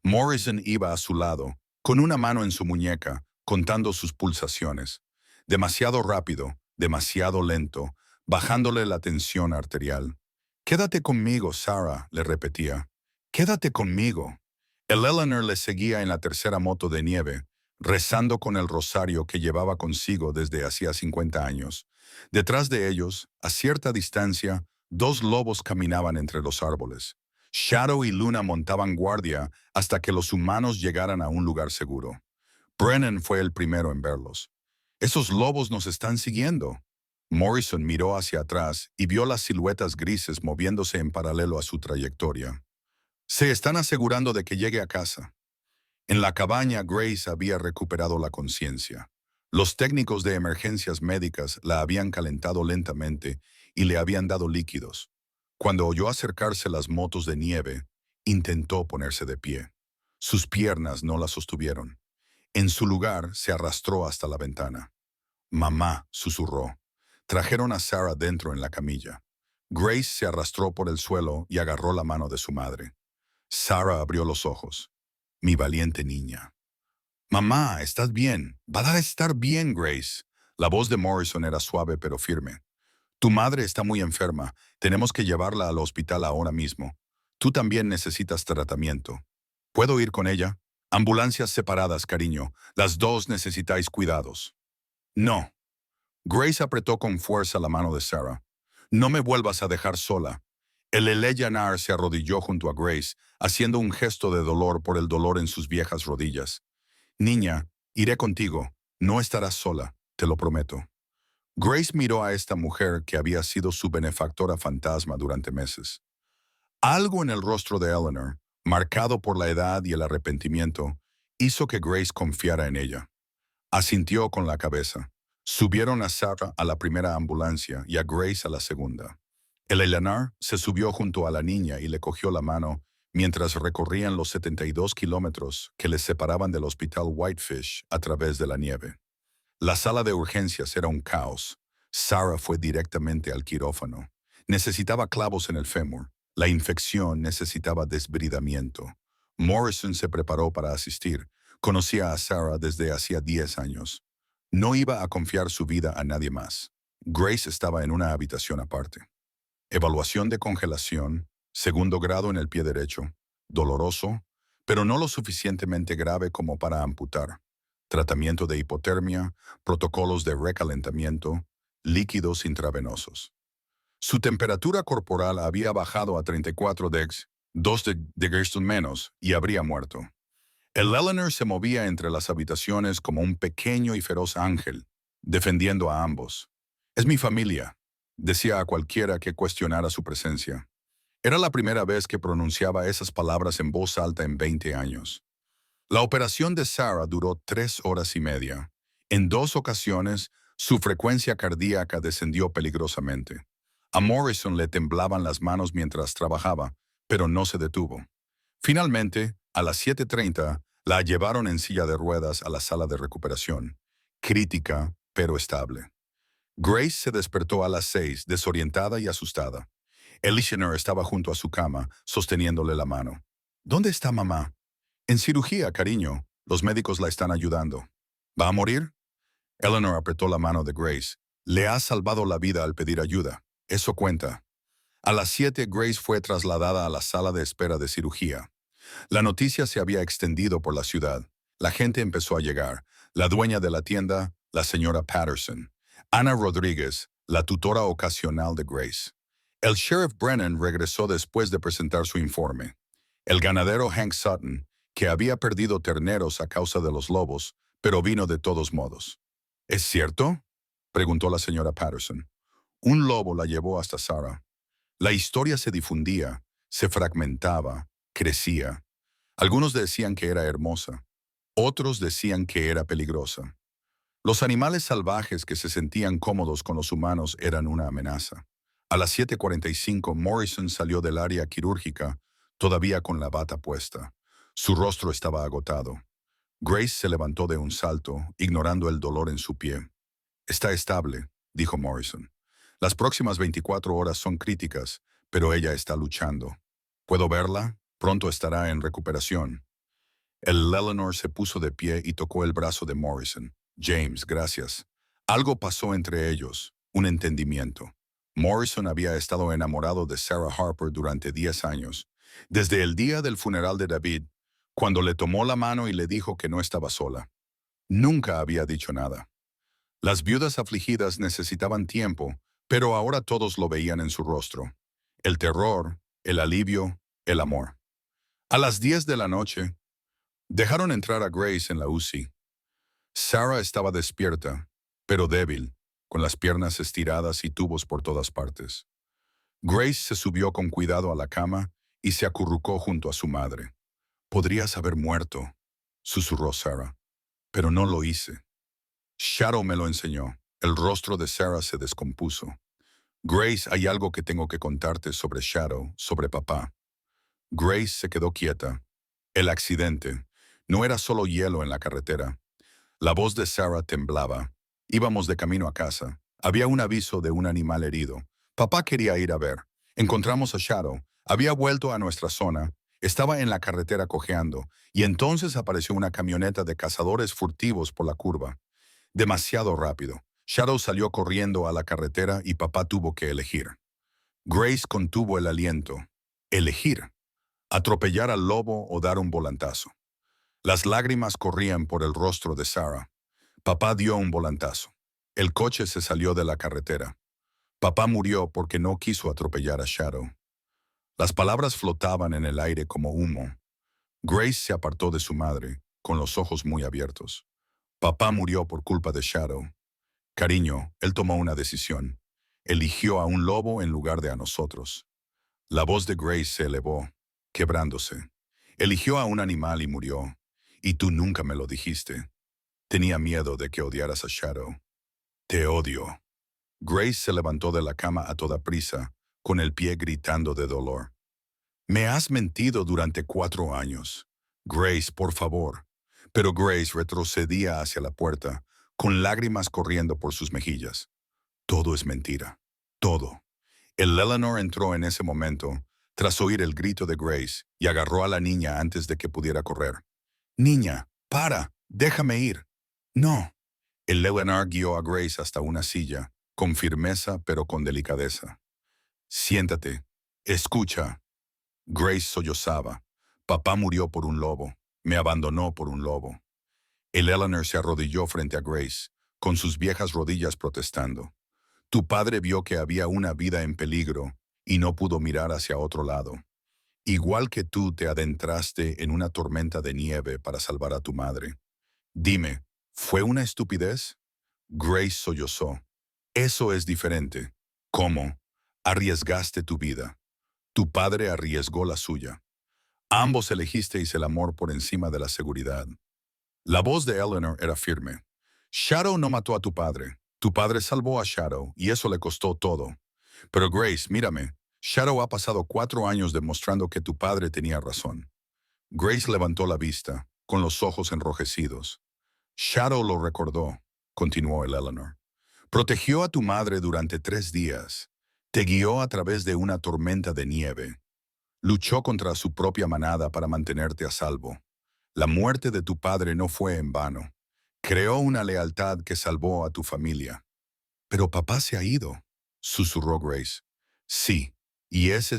Morrison iba a su lado, con una mano en su muñeca, contando sus pulsaciones. Demasiado rápido, demasiado lento, bajándole la tensión arterial. Quédate conmigo, Sarah, le repetía. Quédate conmigo. El Eleanor le seguía en la tercera moto de nieve, rezando con el rosario que llevaba consigo desde hacía 50 años. Detrás de ellos, a cierta distancia, 2 lobos caminaban entre los árboles. Shadow y Luna montaban guardia hasta que los humanos llegaran a un lugar seguro. Brennan fue el primero en verlos. «Esos lobos nos están siguiendo». Morrison miró hacia atrás y vio las siluetas grises moviéndose en paralelo a su trayectoria. Se están asegurando de que llegue a casa. En la cabaña, Grace había recuperado la conciencia. Los técnicos de emergencias médicas la habían calentado lentamente y le habían dado líquidos. Cuando oyó acercarse las motos de nieve, intentó ponerse de pie. Sus piernas no la sostuvieron. En su lugar, se arrastró hasta la ventana. «Mamá», susurró. Trajeron a Sarah dentro en la camilla. Grace se arrastró por el suelo y agarró la mano de su madre. Sarah abrió los ojos. «Mi valiente niña». «Mamá, ¿estás bien? Va a estar bien, Grace». La voz de Morrison era suave pero firme. «Tu madre está muy enferma. Tenemos que llevarla al hospital ahora mismo. Tú también necesitas tratamiento. ¿Puedo ir con ella?» «Ambulancias separadas, cariño. Las 2 necesitáis cuidados». «No». Grace apretó con fuerza la mano de Sarah. «No me vuelvas a dejar sola». El Eleyanar se arrodilló junto a Grace, haciendo un gesto de dolor por el dolor en sus viejas rodillas. «Niña, iré contigo. No estarás sola, te lo prometo». Grace miró a esta mujer que había sido su benefactora fantasma durante meses. Algo en el rostro de Eleanor, marcado por la edad y el arrepentimiento, hizo que Grace confiara en ella. Asintió con la cabeza. Subieron a Sarah a la primera ambulancia y a Grace a la segunda. El Eleanor se subió junto a la niña y le cogió la mano mientras recorrían los 72 kilómetros que les separaban del hospital Whitefish a través de la nieve. La sala de urgencias era un caos. Sarah fue directamente al quirófano. Necesitaba clavos en el fémur. La infección necesitaba desbridamiento. Morrison se preparó para asistir. Conocía a Sarah desde hacía 10 años. No iba a confiar su vida a nadie más. Grace estaba en una habitación aparte. Evaluación de congelación, Segundo grado en el pie derecho. Doloroso, pero no lo suficientemente grave como para amputar. Tratamiento de hipotermia, protocolos de recalentamiento, líquidos intravenosos. Su temperatura corporal había bajado a 34 degs, 2 degrees menos, y habría muerto. El Eleanor se movía entre las habitaciones como un pequeño y feroz ángel, defendiendo a ambos. «Es mi familia», decía a cualquiera que cuestionara su presencia. Era la primera vez que pronunciaba esas palabras en voz alta en 20 años. La operación de Sarah duró 3 horas y media. En 2 ocasiones, su frecuencia cardíaca descendió peligrosamente. A Morrison le temblaban las manos mientras trabajaba, pero no se detuvo. Finalmente, a las 7:30, la llevaron en silla de ruedas a la sala de recuperación. Crítica, pero estable. Grace se despertó a las 6, desorientada y asustada. Eleanor estaba junto a su cama, sosteniéndole la mano. «¿Dónde está mamá?» «En cirugía, cariño. Los médicos la están ayudando». «¿Va a morir?» Eleanor apretó la mano de Grace. «Le has salvado la vida al pedir ayuda. Eso cuenta». A las 7, Grace fue trasladada a la sala de espera de cirugía. La noticia se había extendido por la ciudad. La gente empezó a llegar. La dueña de la tienda, la señora Patterson. Ana Rodríguez, la tutora ocasional de Grace. El sheriff Brennan regresó después de presentar su informe. El ganadero Hank Sutton, que había perdido terneros a causa de los lobos, pero vino de todos modos. «¿Es cierto?», preguntó la señora Patterson. «Un lobo la llevó hasta Sarah». La historia se difundía, se fragmentaba, crecía. Algunos decían que era hermosa, otros decían que era peligrosa. Los animales salvajes que se sentían cómodos con los humanos eran una amenaza. A las 7:45, Morrison salió del área quirúrgica, todavía con la bata puesta. Su rostro estaba agotado. Grace se levantó de un salto, ignorando el dolor en su pie. «Está estable», dijo Morrison. «Las próximas 24 horas son críticas, pero ella está luchando. ¿Puedo verla? Pronto estará en recuperación». El Eleanor se puso de pie y tocó el brazo de Morrison. «James, gracias». Algo pasó entre ellos, un entendimiento. Morrison había estado enamorado de Sarah Harper durante 10 años, desde el día del funeral de David, cuando le tomó la mano y le dijo que no estaba sola. Nunca había dicho nada. Las viudas afligidas necesitaban tiempo, pero ahora todos lo veían en su rostro. El terror, el alivio, el amor. A las 10 de la noche, dejaron entrar a Grace en la UCI. Sarah estaba despierta, pero débil, con las piernas estiradas y tubos por todas partes. Grace se subió con cuidado a la cama y se acurrucó junto a su madre. «Podrías haber muerto», susurró Sarah, «pero no lo hice». Shadow me lo enseñó. El rostro de Sarah se descompuso. «Grace, hay algo que tengo que contarte sobre Shadow, sobre papá». Grace se quedó quieta. El accidente. No era solo hielo en la carretera. La voz de Sarah temblaba. Íbamos de camino a casa. Había un aviso de un animal herido. Papá quería ir a ver. Encontramos a Shadow. Había vuelto a nuestra zona. Estaba en la carretera cojeando. Y entonces apareció una camioneta de cazadores furtivos por la curva. Demasiado rápido. Shadow salió corriendo a la carretera y papá tuvo que elegir. Grace contuvo el aliento. Elegir. Atropellar al lobo o dar un volantazo. Las lágrimas corrían por el rostro de Sarah. Papá dio un volantazo. El coche se salió de la carretera. Papá murió porque no quiso atropellar a Shadow. Las palabras flotaban en el aire como humo. Grace se apartó de su madre, con los ojos muy abiertos. Papá murió por culpa de Shadow. Cariño, él tomó una decisión. Eligió a un lobo en lugar de a nosotros. La voz de Grace se elevó, quebrándose. Eligió a un animal y murió. Y tú nunca me lo dijiste. Tenía miedo de que odiaras a Shadow. Te odio. Grace se levantó de la cama a toda prisa, con el pie gritando de dolor. Me has mentido durante 4 años. Grace, por favor. Pero Grace retrocedía hacia la puerta, con lágrimas corriendo por sus mejillas. Todo es mentira. Todo. El Eleanor entró en ese momento, tras oír el grito de Grace, y agarró a la niña antes de que pudiera correr. «Niña, para, déjame ir». «No». El Eleanor guió a Grace hasta una silla, con firmeza pero con delicadeza. «Siéntate. Escucha». Grace sollozaba. Papá murió por un lobo. Me abandonó por un lobo. El Eleanor se arrodilló frente a Grace, con sus viejas rodillas protestando. Tu padre vio que había una vida en peligro y no pudo mirar hacia otro lado. Igual que tú te adentraste en una tormenta de nieve para salvar a tu madre. Dime, ¿fue una estupidez? Grace sollozó. Eso es diferente. ¿Cómo? Arriesgaste tu vida. Tu padre arriesgó la suya. Ambos elegisteis el amor por encima de la seguridad. La voz de Eleanor era firme. Shadow no mató a tu padre. Tu padre salvó a Shadow y eso le costó todo. Pero Grace, mírame. Shadow ha pasado 4 años demostrando que tu padre tenía razón. Grace levantó la vista, con los ojos enrojecidos. Shadow lo recordó, continuó el Eleanor. Protegió a tu madre durante 3 días. Te guió a través de una tormenta de nieve. Luchó contra su propia manada para mantenerte a salvo. La muerte de tu padre no fue en vano. Creó una lealtad que salvó a tu familia. Pero papá se ha ido, susurró Grace. Sí, y ese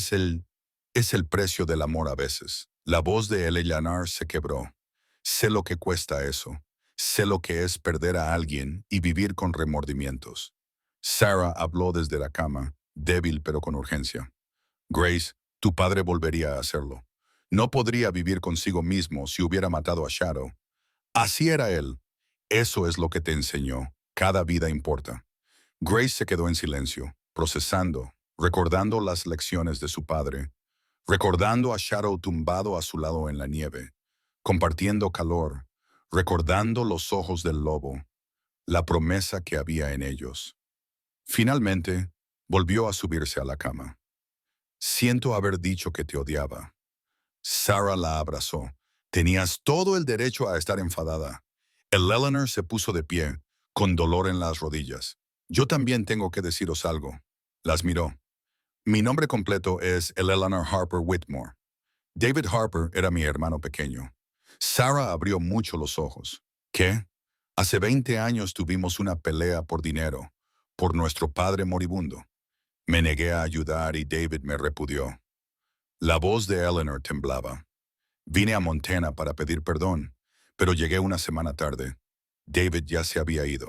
es el precio del amor a veces. La voz de Eleanor se quebró. Sé lo que cuesta eso. Sé lo que es perder a alguien y vivir con remordimientos. Sarah habló desde la cama, débil pero con urgencia. Grace, tu padre volvería a hacerlo. No podría vivir consigo mismo si hubiera matado a Shadow. Así era él. Eso es lo que te enseñó. Cada vida importa. Grace se quedó en silencio, procesando, recordando las lecciones de su padre, recordando a Shadow tumbado a su lado en la nieve, compartiendo calor, recordando los ojos del lobo, la promesa que había en ellos. Finalmente, volvió a subirse a la cama. Siento haber dicho que te odiaba. Sarah la abrazó. Tenías todo el derecho a estar enfadada. El Eleanor se puso de pie, con dolor en las rodillas. Yo también tengo que deciros algo. Las miró. Mi nombre completo es Eleanor Harper Whitmore. David Harper era mi hermano pequeño. Sarah abrió mucho los ojos. ¿Qué? Hace 20 años tuvimos una pelea por dinero, por nuestro padre moribundo. Me negué a ayudar y David me repudió. La voz de Eleanor temblaba. Vine a Montana para pedir perdón, pero llegué una semana tarde. David ya se había ido.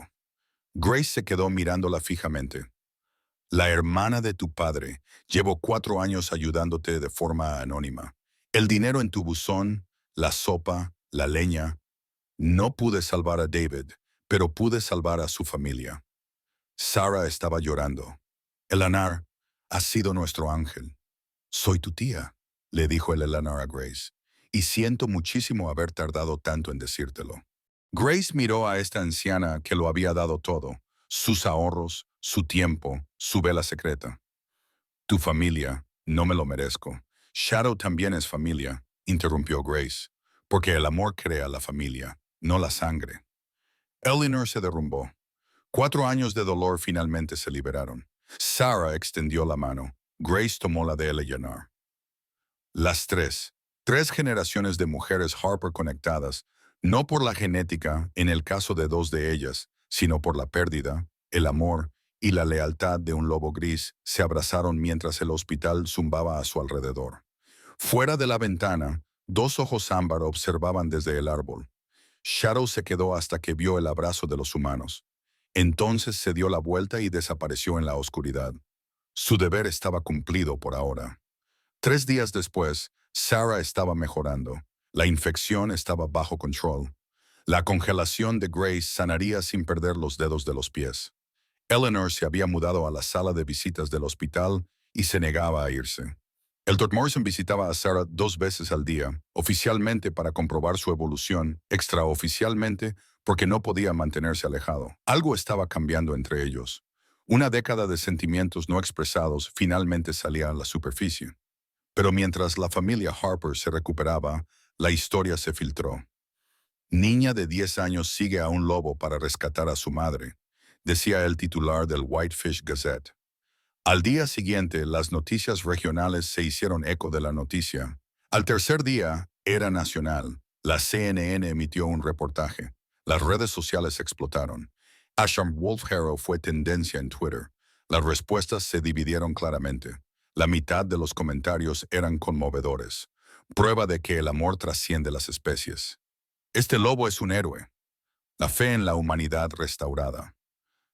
Grace se quedó mirándola fijamente. La hermana de tu padre. Llevo 4 años ayudándote de forma anónima. El dinero en tu buzón, la sopa, la leña. No pude salvar a David, pero pude salvar a su familia. Sarah estaba llorando. Eleanor, has sido nuestro ángel. Soy tu tía, le dijo el Eleanor a Grace, y siento muchísimo haber tardado tanto en decírtelo. Grace miró a esta anciana que lo había dado todo, sus ahorros, su tiempo, su vela secreta. Tu familia, no me lo merezco. Shadow también es familia, interrumpió Grace, porque el amor crea la familia, no la sangre. Eleanor se derrumbó. 4 años de dolor finalmente se liberaron. Sarah extendió la mano. Grace tomó la de Eleanor. Las tres generaciones de mujeres Harper conectadas, no por la genética en el caso de 2 de ellas, sino por la pérdida, el amor y la lealtad de un lobo gris, se abrazaron mientras el hospital zumbaba a su alrededor. Fuera de la ventana, 2 ojos ámbar observaban desde el árbol. Shadow se quedó hasta que vio el abrazo de los humanos. Entonces se dio la vuelta y desapareció en la oscuridad. Su deber estaba cumplido por ahora. 3 días después, Sarah estaba mejorando. La infección estaba bajo control. La congelación de Grace sanaría sin perder los dedos de los pies. Eleanor se había mudado a la sala de visitas del hospital y se negaba a irse. El Dr. Morrison visitaba a Sarah 2 veces al día, oficialmente para comprobar su evolución, extraoficialmente porque no podía mantenerse alejado. Algo estaba cambiando entre ellos. Una década de sentimientos no expresados finalmente salía a la superficie. Pero mientras la familia Harper se recuperaba, la historia se filtró. Niña de 10 años sigue a un lobo para rescatar a su madre, decía el titular del Whitefish Gazette. Al día siguiente, las noticias regionales se hicieron eco de la noticia. Al tercer día, era nacional. La CNN emitió un reportaje. Las redes sociales explotaron. Asham Wolf Harrow fue tendencia en Twitter. Las respuestas se dividieron claramente. La mitad de los comentarios eran conmovedores, prueba de que el amor trasciende las especies. Este lobo es un héroe, la fe en la humanidad restaurada.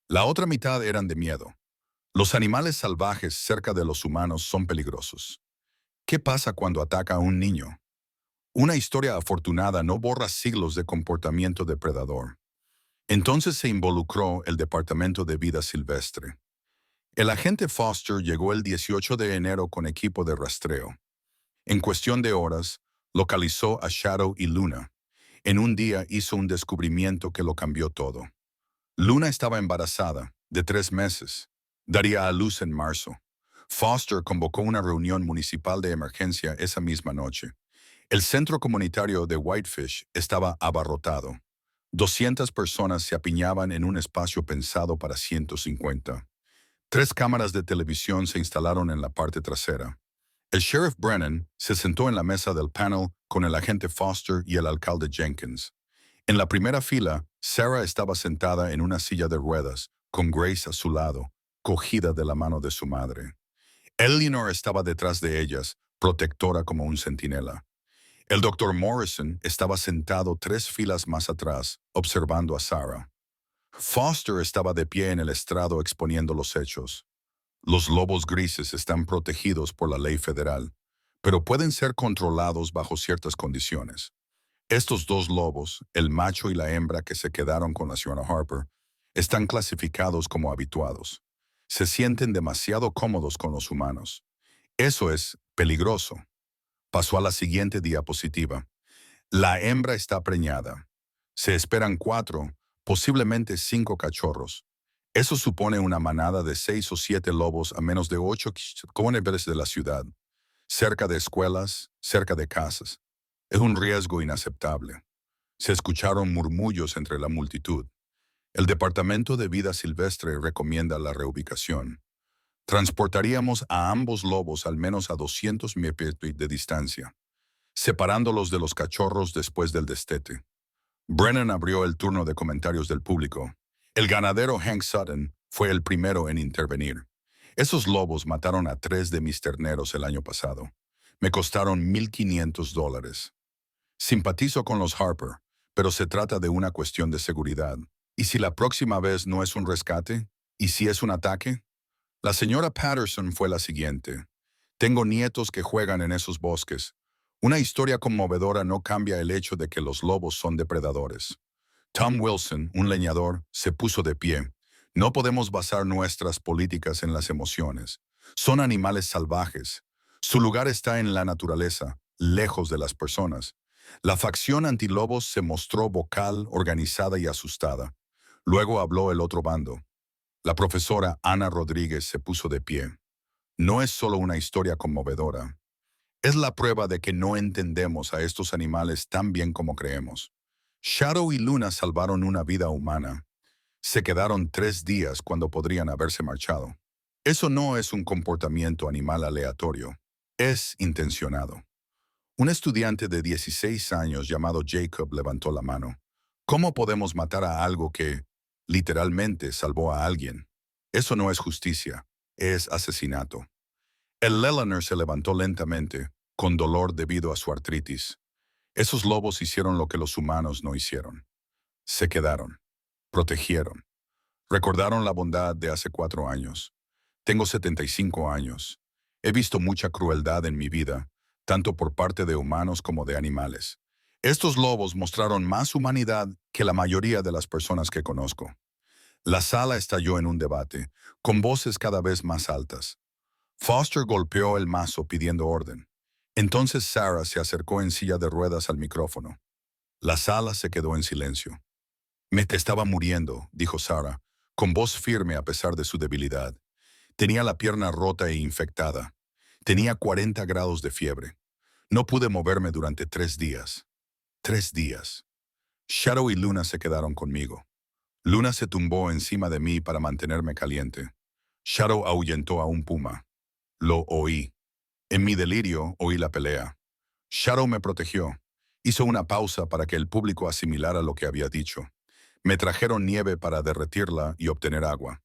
La otra mitad eran de miedo. Los animales salvajes cerca de los humanos son peligrosos. ¿Qué pasa cuando ataca a un niño? Una historia afortunada no borra siglos de comportamiento depredador. Entonces se involucró el Departamento de Vida Silvestre. El agente Foster llegó el 18 de enero con equipo de rastreo. En cuestión de horas, localizó a Shadow y Luna. En un día hizo un descubrimiento que lo cambió todo. Luna estaba embarazada, de 3 meses. Daría a luz en marzo. Foster convocó una reunión municipal de emergencia esa misma noche. El centro comunitario de Whitefish estaba abarrotado. 200 personas se apiñaban en un espacio pensado para 150. 3 cámaras de televisión se instalaron en la parte trasera. El sheriff Brennan se sentó en la mesa del panel con el agente Foster y el alcalde Jenkins. En la primera fila, Sarah estaba sentada en una silla de ruedas, con Grace a su lado, cogida de la mano de su madre. Eleanor estaba detrás de ellas, protectora como un centinela. El doctor Morrison estaba sentado 3 filas más atrás, observando a Sarah. Foster estaba de pie en el estrado exponiendo los hechos. Los lobos grises están protegidos por la ley federal, pero pueden ser controlados bajo ciertas condiciones. Estos 2 lobos, el macho y la hembra que se quedaron con la señora Harper, están clasificados como habituados. Se sienten demasiado cómodos con los humanos. Eso es peligroso. Pasó a la siguiente diapositiva. La hembra está preñada. Se esperan 4, posiblemente 5 cachorros. Eso supone una manada de 6 o 7 lobos a menos de 8 kilómetros de la ciudad, cerca de escuelas, cerca de casas. Es un riesgo inaceptable. Se escucharon murmullos entre la multitud. El Departamento de Vida Silvestre recomienda la reubicación. Transportaríamos a ambos lobos al menos a 200 metros de distancia, separándolos de los cachorros después del destete. Brennan abrió el turno de comentarios del público. El ganadero Hank Sutton fue el primero en intervenir. Esos lobos mataron a 3 de mis terneros el año pasado. Me costaron $1,500. Simpatizo con los Harper, pero se trata de una cuestión de seguridad. ¿Y si la próxima vez no es un rescate? ¿Y si es un ataque? La señora Patterson fue la siguiente. Tengo nietos que juegan en esos bosques. Una historia conmovedora no cambia el hecho de que los lobos son depredadores. Tom Wilson, un leñador, se puso de pie. No podemos basar nuestras políticas en las emociones. Son animales salvajes. Su lugar está en la naturaleza, lejos de las personas. La facción antilobos se mostró vocal, organizada y asustada. Luego habló el otro bando. La profesora Ana Rodríguez se puso de pie. No es solo una historia conmovedora. Es la prueba de que no entendemos a estos animales tan bien como creemos. Shadow y Luna salvaron una vida humana. Se quedaron 3 días cuando podrían haberse marchado. Eso no es un comportamiento animal aleatorio. Es intencionado. Un estudiante de 16 años llamado Jacob levantó la mano. ¿Cómo podemos matar a algo que, literalmente, salvó a alguien? Eso no es justicia, es asesinato. El Eleanor se levantó lentamente, con dolor debido a su artritis. Esos lobos hicieron lo que los humanos no hicieron. Se quedaron, protegieron, recordaron la bondad de hace 4 años. Tengo 75 años. He visto mucha crueldad en mi vida, tanto por parte de humanos como de animales. Estos lobos mostraron más humanidad que la mayoría de las personas que conozco. La sala estalló en un debate, con voces cada vez más altas. Foster golpeó el mazo pidiendo orden. Entonces Sarah se acercó en silla de ruedas al micrófono. La sala se quedó en silencio. Me estaba muriendo, dijo Sarah, con voz firme a pesar de su debilidad. Tenía la pierna rota e infectada. Tenía 40 grados de fiebre. No pude moverme durante 3 días. 3 días. Shadow y Luna se quedaron conmigo. Luna se tumbó encima de mí para mantenerme caliente. Shadow ahuyentó a un puma. Lo oí. En mi delirio oí la pelea. Shadow me protegió. Hizo una pausa para que el público asimilara lo que había dicho. Me trajeron nieve para derretirla y obtener agua.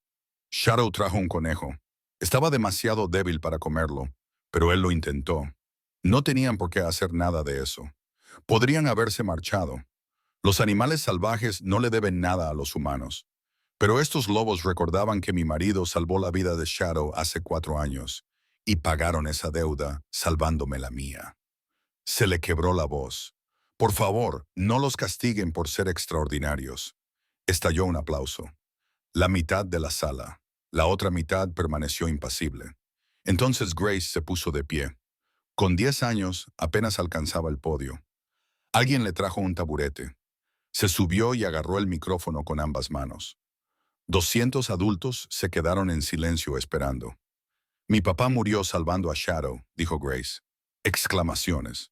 Shadow trajo un conejo. Estaba demasiado débil para comerlo, pero él lo intentó. No tenían por qué hacer nada de eso. Podrían haberse marchado. Los animales salvajes no le deben nada a los humanos. Pero estos lobos recordaban que mi marido salvó la vida de Shadow hace 4 años y pagaron esa deuda salvándome la mía. Se le quebró la voz. Por favor, no los castiguen por ser extraordinarios. Estalló un aplauso. La mitad de la sala. La otra mitad permaneció impasible. Entonces Grace se puso de pie. Con 10 años apenas alcanzaba el podio. Alguien le trajo un taburete. Se subió y agarró el micrófono con ambas manos. 200 adultos se quedaron en silencio esperando. Mi papá murió salvando a Shadow, dijo Grace. Exclamaciones.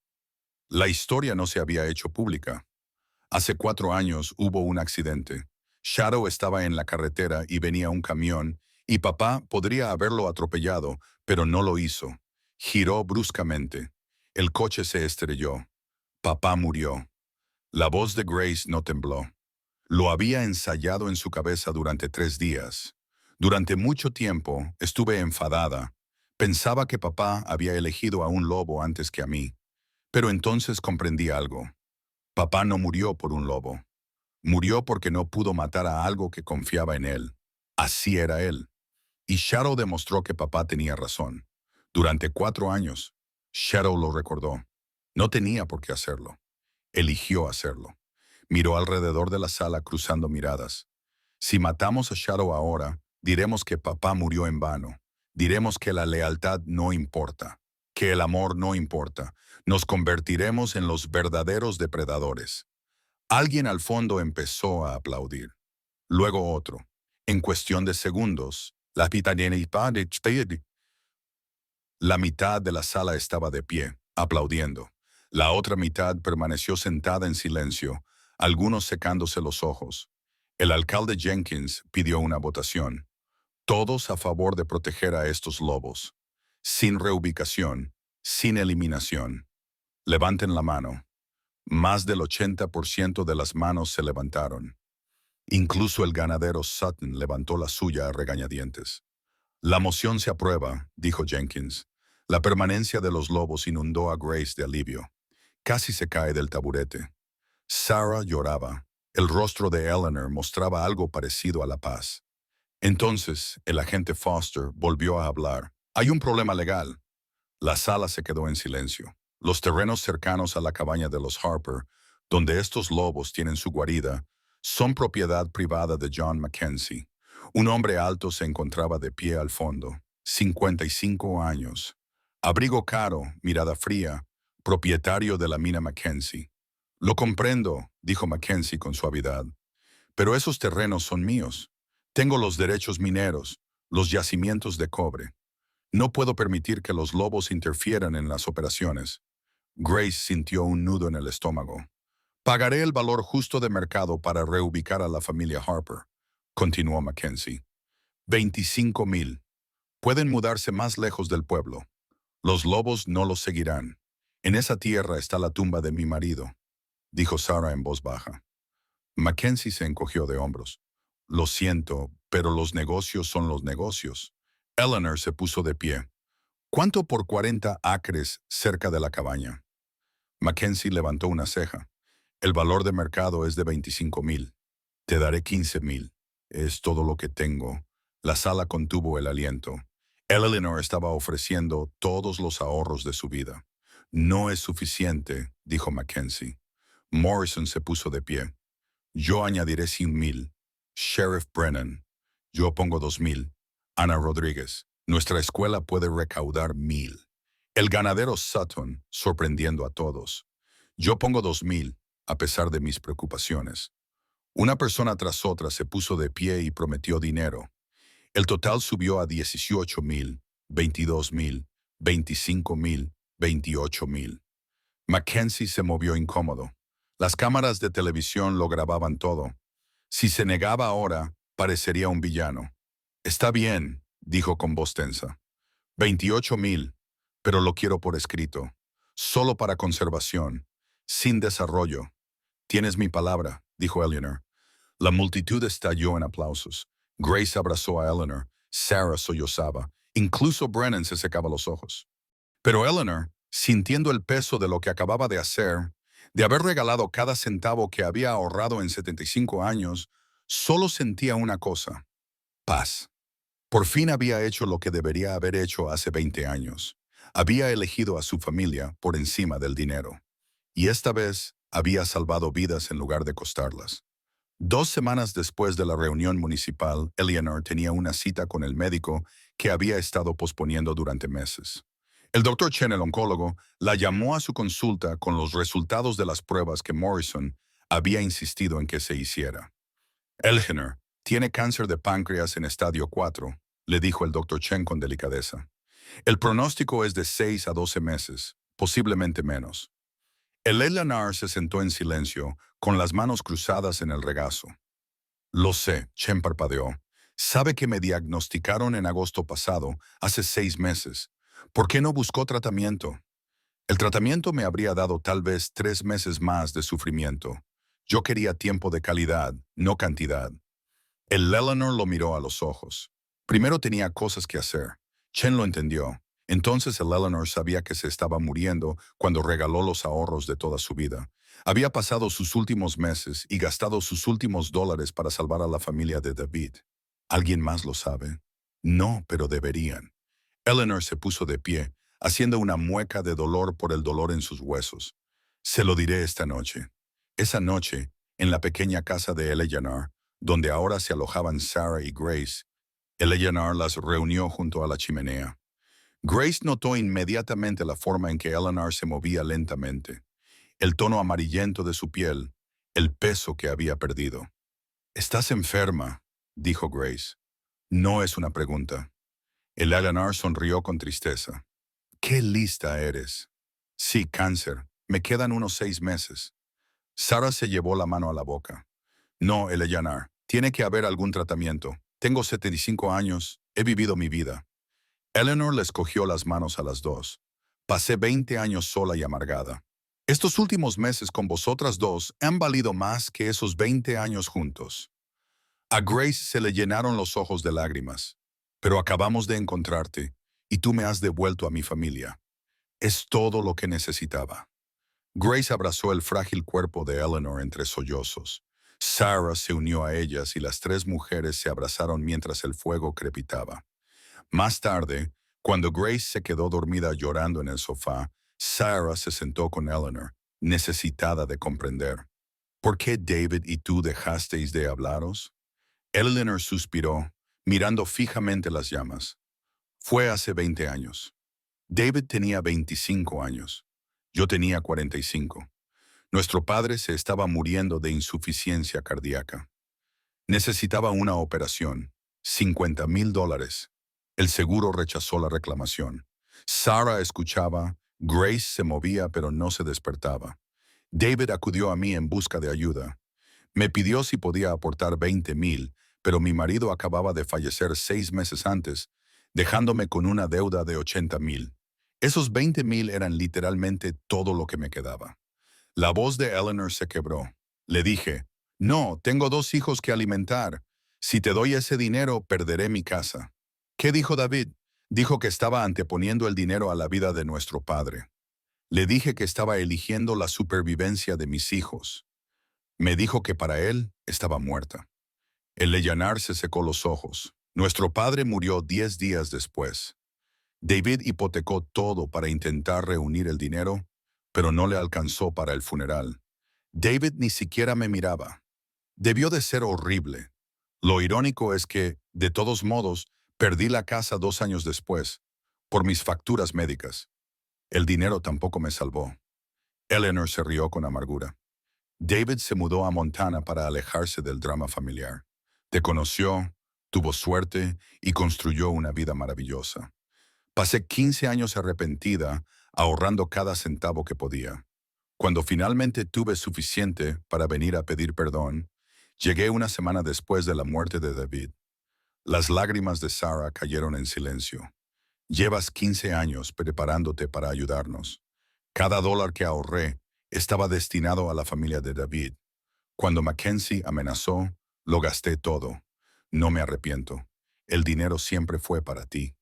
La historia no se había hecho pública. Hace 4 años hubo un accidente. Shadow estaba en la carretera y venía un camión, y papá podría haberlo atropellado, pero no lo hizo. Giró bruscamente. El coche se estrelló. Papá murió. La voz de Grace no tembló. Lo había ensayado en su cabeza durante 3 días. Durante mucho tiempo estuve enfadada. Pensaba que papá había elegido a un lobo antes que a mí. Pero entonces comprendí algo. Papá no murió por un lobo. Murió porque no pudo matar a algo que confiaba en él. Así era él. Y Shadow demostró que papá tenía razón. Durante 4 años, Shadow lo recordó. No tenía por qué hacerlo. Eligió hacerlo. Miró alrededor de la sala cruzando miradas. Si matamos a Shadow ahora, diremos que papá murió en vano. Diremos que la lealtad no importa, que el amor no importa. Nos convertiremos en los verdaderos depredadores. Alguien al fondo empezó a aplaudir. Luego otro. En cuestión de segundos, la mitad de la sala estaba de pie, aplaudiendo. La otra mitad permaneció sentada en silencio, algunos secándose los ojos. El alcalde Jenkins pidió una votación. Todos a favor de proteger a estos lobos. Sin reubicación, sin eliminación. Levanten la mano. Más del 80% de las manos se levantaron. Incluso el ganadero Sutton levantó la suya a regañadientes. La moción se aprueba, dijo Jenkins. La permanencia de los lobos inundó a Grace de alivio. Casi se cae del taburete. Sarah lloraba. El rostro de Eleanor mostraba algo parecido a la paz. Entonces, el agente Foster volvió a hablar. Hay un problema legal. La sala se quedó en silencio. Los terrenos cercanos a la cabaña de los Harper, donde estos lobos tienen su guarida, son propiedad privada de John Mackenzie. Un hombre alto se encontraba de pie al fondo, 55 años. Abrigo caro, mirada fría, propietario de la mina Mackenzie. Lo comprendo, dijo Mackenzie con suavidad, pero esos terrenos son míos. Tengo los derechos mineros, los yacimientos de cobre. No puedo permitir que los lobos interfieran en las operaciones. Grace sintió un nudo en el estómago. Pagaré el valor justo de mercado para reubicar a la familia Harper, continuó Mackenzie. 25,000. Pueden mudarse más lejos del pueblo. Los lobos no los seguirán. En esa tierra está la tumba de mi marido, dijo Sarah en voz baja. Mackenzie se encogió de hombros. Lo siento, pero los negocios son los negocios. Eleanor se puso de pie. ¿Cuánto por 40 acres cerca de la cabaña? Mackenzie levantó una ceja. El valor de mercado es de 25,000. Te daré 15,000. Es todo lo que tengo. La sala contuvo el aliento. Eleanor estaba ofreciendo todos los ahorros de su vida. No es suficiente, dijo Mackenzie. Morrison se puso de pie. Yo añadiré 100,000. Sheriff Brennan. Yo pongo 2,000. Ana Rodríguez. Nuestra escuela puede recaudar 1,000. El ganadero Sutton, sorprendiendo a todos. Yo pongo 2,000, a pesar de mis preocupaciones. Una persona tras otra se puso de pie y prometió dinero. El total subió a 18,000, 22,000, 25,000, 28,000. Mackenzie se movió incómodo. Las cámaras de televisión lo grababan todo. Si se negaba ahora, parecería un villano. Está bien, dijo con voz tensa. 28,000, pero lo quiero por escrito. Solo para conservación, sin desarrollo. Tienes mi palabra, dijo Eleanor. La multitud estalló en aplausos. Grace abrazó a Eleanor. Sarah sollozaba. Incluso Brennan se secaba los ojos. Pero Eleanor, sintiendo el peso de lo que acababa de hacer, de haber regalado cada centavo que había ahorrado en 75 años, solo sentía una cosa: paz. Por fin había hecho lo que debería haber hecho hace 20 años. Había elegido a su familia por encima del dinero. Y esta vez había salvado vidas en lugar de costarlas. 2 semanas después de la reunión municipal, Eleanor tenía una cita con el médico que había estado posponiendo durante meses. El doctor Chen, el oncólogo, la llamó a su consulta con los resultados de las pruebas que Morrison había insistido en que se hiciera. Eleanor tiene cáncer de páncreas en estadio 4, le dijo el doctor Chen con delicadeza. El pronóstico es de 6 a 12 meses, posiblemente menos. El Eleanor se sentó en silencio, con las manos cruzadas en el regazo. Lo sé, Chen parpadeó. Sabe que me diagnosticaron en agosto pasado, hace 6 meses. ¿Por qué no buscó tratamiento? El tratamiento me habría dado tal vez 3 meses más de sufrimiento. Yo quería tiempo de calidad, no cantidad. El Eleanor lo miró a los ojos. Primero tenía cosas que hacer. Chen lo entendió. Entonces el Eleanor sabía que se estaba muriendo cuando regaló los ahorros de toda su vida. Había pasado sus últimos meses y gastado sus últimos dólares para salvar a la familia de David. ¿Alguien más lo sabe? No, pero deberían. Eleanor se puso de pie, haciendo una mueca de dolor por el dolor en sus huesos. Se lo diré esta noche. Esa noche, en la pequeña casa de Eleanor, donde ahora se alojaban Sarah y Grace, Eleanor las reunió junto a la chimenea. Grace notó inmediatamente la forma en que Eleanor se movía lentamente, el tono amarillento de su piel, el peso que había perdido. «Estás enferma», dijo Grace. «No es una pregunta». Eleanor sonrió con tristeza. «¡Qué lista eres!». «Sí, cáncer. Me quedan unos 6 meses». Sarah se llevó la mano a la boca. «No, Eleanor. Tiene que haber algún tratamiento. Tengo 75 años. He vivido mi vida». Eleanor les cogió las manos a las dos. «Pasé 20 años sola y amargada. Estos últimos meses con vosotras dos han valido más que esos 20 años juntos». A Grace se le llenaron los ojos de lágrimas. «Pero acabamos de encontrarte, y tú me has devuelto a mi familia. Es todo lo que necesitaba». Grace abrazó el frágil cuerpo de Eleanor entre sollozos. Sarah se unió a ellas y las 3 mujeres se abrazaron mientras el fuego crepitaba. Más tarde, cuando Grace se quedó dormida llorando en el sofá, Sarah se sentó con Eleanor, necesitada de comprender. «¿Por qué David y tú dejasteis de hablaros?». Eleanor suspiró, mirando fijamente las llamas. «Fue hace 20 años. David tenía 25 años. Yo tenía 45. Nuestro padre se estaba muriendo de insuficiencia cardíaca. Necesitaba una operación. $50,000. El seguro rechazó la reclamación. Sarah escuchaba, Grace se movía pero no se despertaba. David acudió a mí en busca de ayuda. Me pidió si podía aportar 20,000, pero mi marido acababa de fallecer 6 meses antes, dejándome con una deuda de 80,000. Esos 20,000 eran literalmente todo lo que me quedaba. La voz de Eleanor se quebró. Le dije, «No, tengo 2 hijos que alimentar. Si te doy ese dinero, perderé mi casa». ¿Qué dijo David? Dijo que estaba anteponiendo el dinero a la vida de nuestro padre. Le dije que estaba eligiendo la supervivencia de mis hijos. Me dijo que para él estaba muerta. El Eleanor se secó los ojos. Nuestro padre murió 10 días después. David hipotecó todo para intentar reunir el dinero, pero no le alcanzó para el funeral. David ni siquiera me miraba. Debió de ser horrible. Lo irónico es que, de todos modos, perdí la casa 2 años después, por mis facturas médicas. El dinero tampoco me salvó. Eleanor se rió con amargura. David se mudó a Montana para alejarse del drama familiar. Te conoció, tuvo suerte y construyó una vida maravillosa. Pasé 15 años arrepentida, ahorrando cada centavo que podía. Cuando finalmente tuve suficiente para venir a pedir perdón, llegué una semana después de la muerte de David. Las lágrimas de Sarah cayeron en silencio. Llevas 15 años preparándote para ayudarnos. Cada dólar que ahorré estaba destinado a la familia de David. Cuando Mackenzie amenazó, lo gasté todo. No me arrepiento. El dinero siempre fue para ti.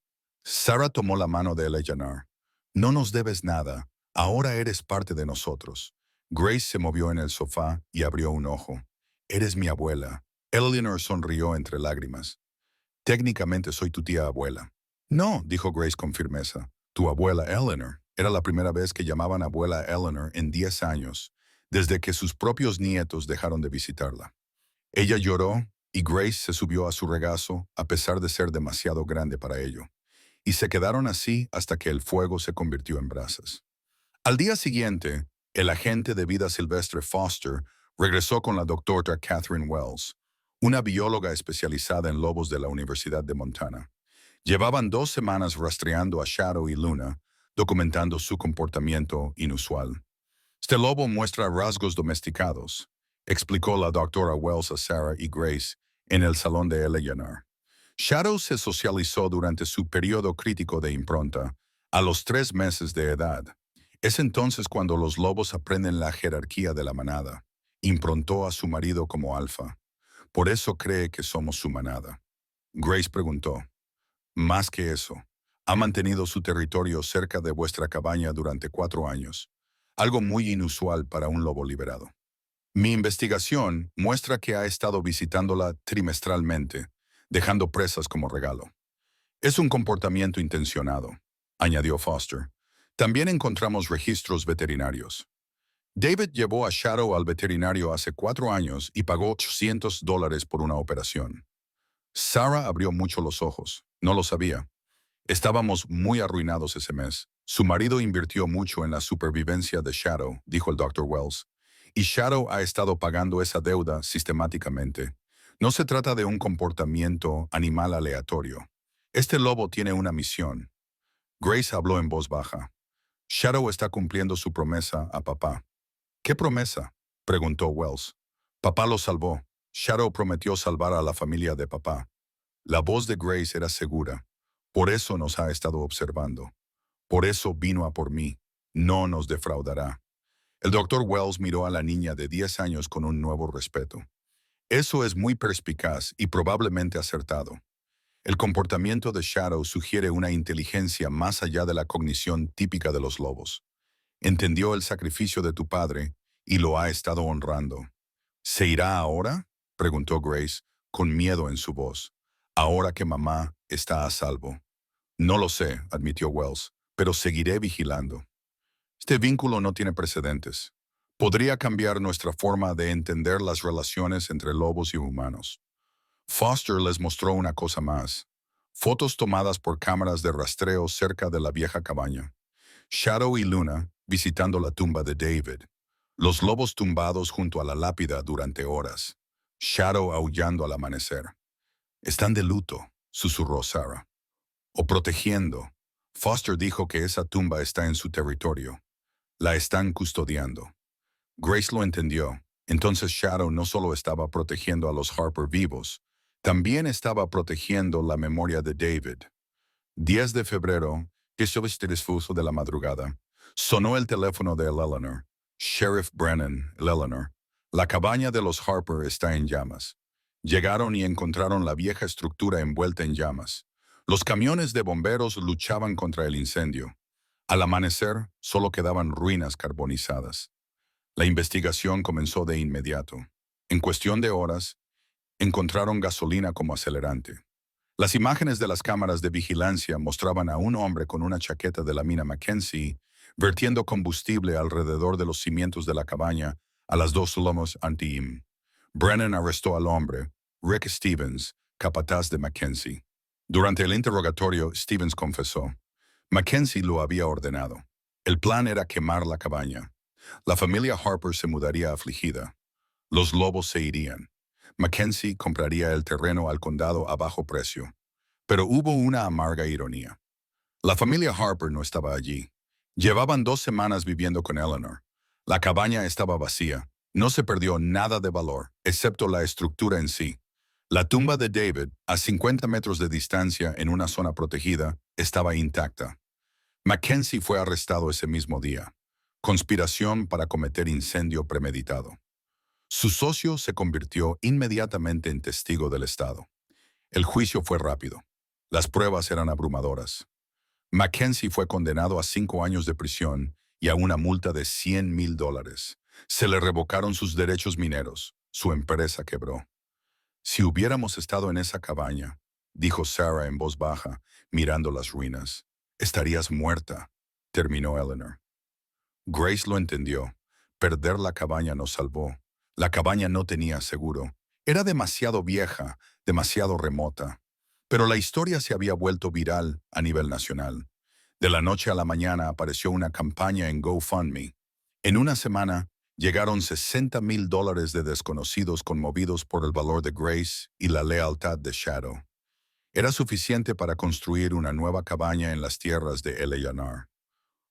Sarah tomó la mano de Eleanor. No nos debes nada. Ahora eres parte de nosotros. Grace se movió en el sofá y abrió un ojo. Eres mi abuela. Eleanor sonrió entre lágrimas. Técnicamente soy tu tía abuela. No, dijo Grace con firmeza. Tu abuela Eleanor. Era la primera vez que llamaban abuela Eleanor en 10 años, desde que sus propios nietos dejaron de visitarla. Ella lloró y Grace se subió a su regazo a pesar de ser demasiado grande para ello. Y se quedaron así hasta que el fuego se convirtió en brasas. Al día siguiente, el agente de vida silvestre Foster regresó con la doctora Catherine Wells, una bióloga especializada en lobos de la Universidad de Montana. Llevaban 2 semanas rastreando a Shadow y Luna, documentando su comportamiento inusual. Este lobo muestra rasgos domesticados, explicó la doctora Wells a Sarah y Grace en el salón de Eleanor. Shadow se socializó durante su periodo crítico de impronta, a los 3 meses de edad. Es entonces cuando los lobos aprenden la jerarquía de la manada. Improntó a su marido como alfa. Por eso cree que somos su manada. Grace preguntó. Más que eso, ha mantenido su territorio cerca de vuestra cabaña durante 4 años, algo muy inusual para un lobo liberado. Mi investigación muestra que ha estado visitándola trimestralmente, dejando presas como regalo. Es un comportamiento intencionado, añadió Foster. También encontramos registros veterinarios. David llevó a Shadow al veterinario hace 4 años y pagó $800 por una operación. Sarah abrió mucho los ojos. No lo sabía. Estábamos muy arruinados ese mes. Su marido invirtió mucho en la supervivencia de Shadow, dijo el Dr. Wells. Y Shadow ha estado pagando esa deuda sistemáticamente. No se trata de un comportamiento animal aleatorio. Este lobo tiene una misión. Grace habló en voz baja. Shadow está cumpliendo su promesa a papá. ¿Qué promesa?, preguntó Wells. Papá lo salvó. Shadow prometió salvar a la familia de papá. La voz de Grace era segura. Por eso nos ha estado observando. Por eso vino a por mí. No nos defraudará. El doctor Wells miró a la niña de 10 años con un nuevo respeto. Eso es muy perspicaz y probablemente acertado. El comportamiento de Shadow sugiere una inteligencia más allá de la cognición típica de los lobos. Entendió el sacrificio de tu padre y lo ha estado honrando. ¿Se irá ahora?, preguntó Grace, con miedo en su voz. Ahora que mamá está a salvo. No lo sé, admitió Wells, pero seguiré vigilando. Este vínculo no tiene precedentes. Podría cambiar nuestra forma de entender las relaciones entre lobos y humanos. Foster les mostró una cosa más. Fotos tomadas por cámaras de rastreo cerca de la vieja cabaña. Shadow y Luna visitando la tumba de David. Los lobos tumbados junto a la lápida durante horas. Shadow aullando al amanecer. Están de luto, susurró Sarah. O protegiendo. Foster dijo que esa tumba está en su territorio. La están custodiando. Grace lo entendió. Entonces Shadow no solo estaba protegiendo a los Harper vivos, también estaba protegiendo la memoria de David. 10 de febrero, que es el difuso de la madrugada, sonó el teléfono de Eleanor. Sheriff Brennan, Eleanor. La cabaña de los Harper está en llamas. Llegaron y encontraron la vieja estructura envuelta en llamas. Los camiones de bomberos luchaban contra el incendio. Al amanecer, solo quedaban ruinas carbonizadas. La investigación comenzó de inmediato. En cuestión de horas, encontraron gasolina como acelerante. Las imágenes de las cámaras de vigilancia mostraban a un hombre con una chaqueta de la mina Mackenzie vertiendo combustible alrededor de los cimientos de la cabaña a las 2 lomos anti-im. Brennan arrestó al hombre, Rick Stevens, capataz de Mackenzie. Durante el interrogatorio, Stevens confesó. Mackenzie lo había ordenado. El plan era quemar la cabaña. La familia Harper se mudaría afligida. Los lobos se irían. Mackenzie compraría el terreno al condado a bajo precio. Pero hubo una amarga ironía. La familia Harper no estaba allí. Llevaban 2 semanas viviendo con Eleanor. La cabaña estaba vacía. No se perdió nada de valor, excepto la estructura en sí. La tumba de David, a 50 metros de distancia en una zona protegida, estaba intacta. Mackenzie fue arrestado ese mismo día. Conspiración para cometer incendio premeditado. Su socio se convirtió inmediatamente en testigo del Estado. El juicio fue rápido. Las pruebas eran abrumadoras. Mackenzie fue condenado a 5 años de prisión y a una multa de $100,000. Se le revocaron sus derechos mineros. Su empresa quebró. Si hubiéramos estado en esa cabaña, dijo Sarah en voz baja, mirando las ruinas, estarías muerta, terminó Eleanor. Grace lo entendió. Perder la cabaña nos salvó. La cabaña no tenía seguro. Era demasiado vieja, demasiado remota. Pero la historia se había vuelto viral a nivel nacional. De la noche a la mañana apareció una campaña en GoFundMe. En una semana, llegaron $60,000 de desconocidos conmovidos por el valor de Grace y la lealtad de Shadow. Era suficiente para construir una nueva cabaña en las tierras de Eleanor.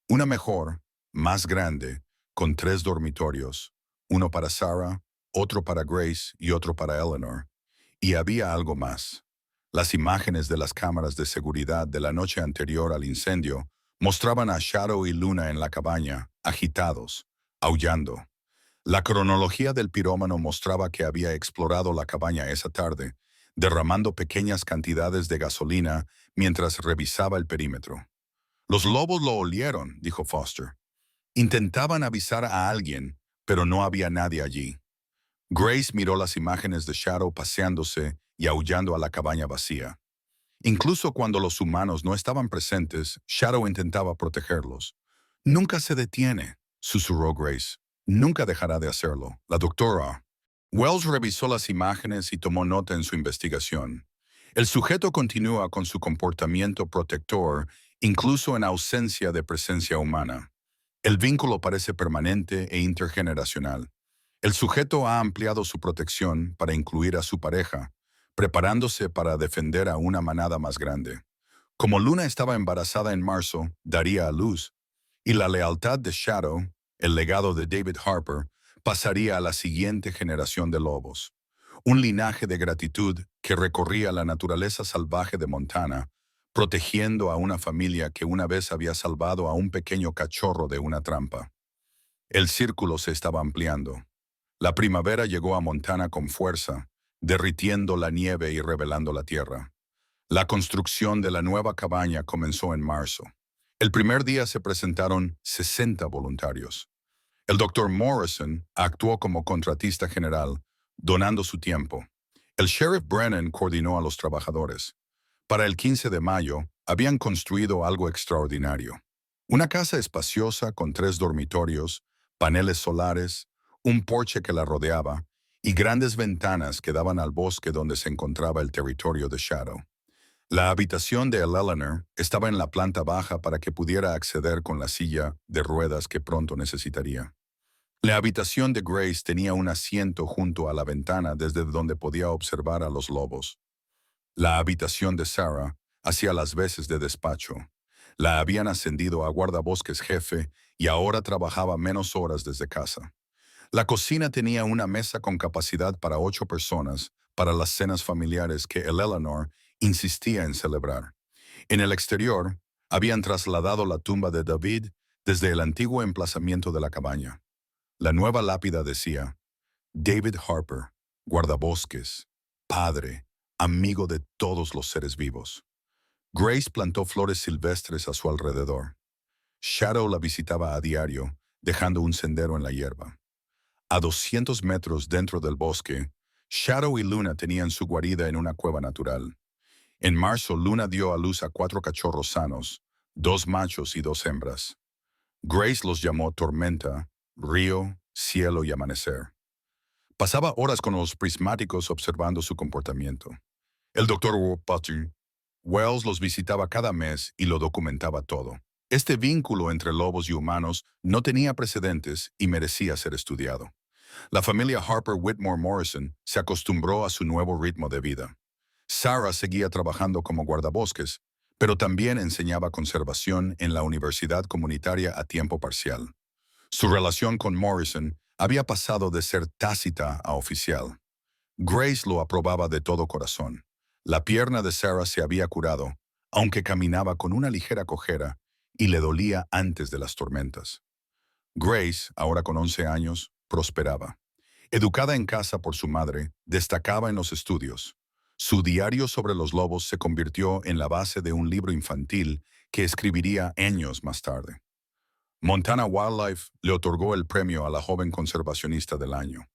Una mejor, más grande, con 3 dormitorios, uno para Sarah, otro para Grace y otro para Eleanor. Y había algo más. Las imágenes de las cámaras de seguridad de la noche anterior al incendio mostraban a Shadow y Luna en la cabaña, agitados, aullando. La cronología del pirómano mostraba que había explorado la cabaña esa tarde, derramando pequeñas cantidades de gasolina mientras revisaba el perímetro. Los lobos lo olieron, dijo Foster. Intentaban avisar a alguien, pero no había nadie allí. Grace miró las imágenes de Shadow paseándose y aullando a la cabaña vacía. Incluso cuando los humanos no estaban presentes, Shadow intentaba protegerlos. Nunca se detiene, susurró Grace. Nunca dejará de hacerlo. La doctora. Wells revisó las imágenes y tomó nota en su investigación. El sujeto continúa con su comportamiento protector, incluso en ausencia de presencia humana. El vínculo parece permanente e intergeneracional. El sujeto ha ampliado su protección para incluir a su pareja, preparándose para defender a una manada más grande. Como Luna estaba embarazada en marzo, daría a luz, y la lealtad de Shadow, el legado de David Harper, pasaría a la siguiente generación de lobos. Un linaje de gratitud que recorría la naturaleza salvaje de Montana, protegiendo a una familia que una vez había salvado a un pequeño cachorro de una trampa. El círculo se estaba ampliando. La primavera llegó a Montana con fuerza, derritiendo la nieve y revelando la tierra. La construcción de la nueva cabaña comenzó en marzo. El primer día se presentaron 60 voluntarios. El Dr. Morrison actuó como contratista general, donando su tiempo. El sheriff Brennan coordinó a los trabajadores. Para el 15 de mayo, habían construido algo extraordinario. Una casa espaciosa con 3 dormitorios, paneles solares, un porche que la rodeaba y grandes ventanas que daban al bosque donde se encontraba el territorio de Shadow. La habitación de Eleanor estaba en la planta baja para que pudiera acceder con la silla de ruedas que pronto necesitaría. La habitación de Grace tenía un asiento junto a la ventana desde donde podía observar a los lobos. La habitación de Sarah hacía las veces de despacho. La habían ascendido a guardabosques jefe y ahora trabajaba menos horas desde casa. La cocina tenía una mesa con capacidad para 8 personas para las cenas familiares que Eleanor insistía en celebrar. En el exterior, habían trasladado la tumba de David desde el antiguo emplazamiento de la cabaña. La nueva lápida decía, David Harper, guardabosques, padre, amigo de todos los seres vivos. Grace plantó flores silvestres a su alrededor. Shadow la visitaba a diario, dejando un sendero en la hierba. A 200 metros dentro del bosque, Shadow y Luna tenían su guarida en una cueva natural. En marzo, Luna dio a luz a 4 cachorros sanos, 2 machos y 2 hembras. Grace los llamó Tormenta, Río, Cielo y Amanecer. Pasaba horas con los prismáticos observando su comportamiento. El Dr. Potter Wells los visitaba cada mes y lo documentaba todo. Este vínculo entre lobos y humanos no tenía precedentes y merecía ser estudiado. La familia Harper Whitmore Morrison se acostumbró a su nuevo ritmo de vida. Sarah seguía trabajando como guardabosques, pero también enseñaba conservación en la universidad comunitaria a tiempo parcial. Su relación con Morrison había pasado de ser tácita a oficial. Grace lo aprobaba de todo corazón. La pierna de Sarah se había curado, aunque caminaba con una ligera cojera y le dolía antes de las tormentas. Grace, ahora con 11 años, prosperaba. Educada en casa por su madre, destacaba en los estudios. Su diario sobre los lobos se convirtió en la base de un libro infantil que escribiría años más tarde. Montana Wildlife le otorgó el premio a la joven conservacionista del año.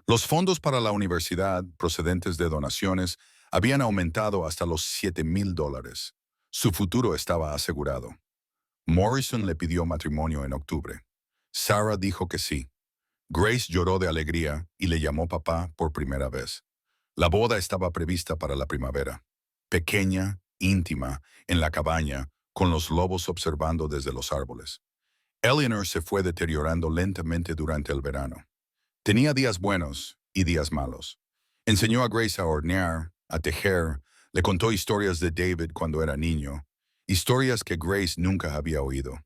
Los fondos para la universidad, procedentes de donaciones, habían aumentado hasta los $7,000. Su futuro estaba asegurado. Morrison le pidió matrimonio en octubre. Sarah dijo que sí. Grace lloró de alegría y le llamó papá por primera vez. La boda estaba prevista para la primavera. Pequeña, íntima, en la cabaña, con los lobos observando desde los árboles. Eleanor se fue deteriorando lentamente durante el verano. Tenía días buenos y días malos. Enseñó a Grace a hornear, a tejer, le contó historias de David cuando era niño, historias que Grace nunca había oído.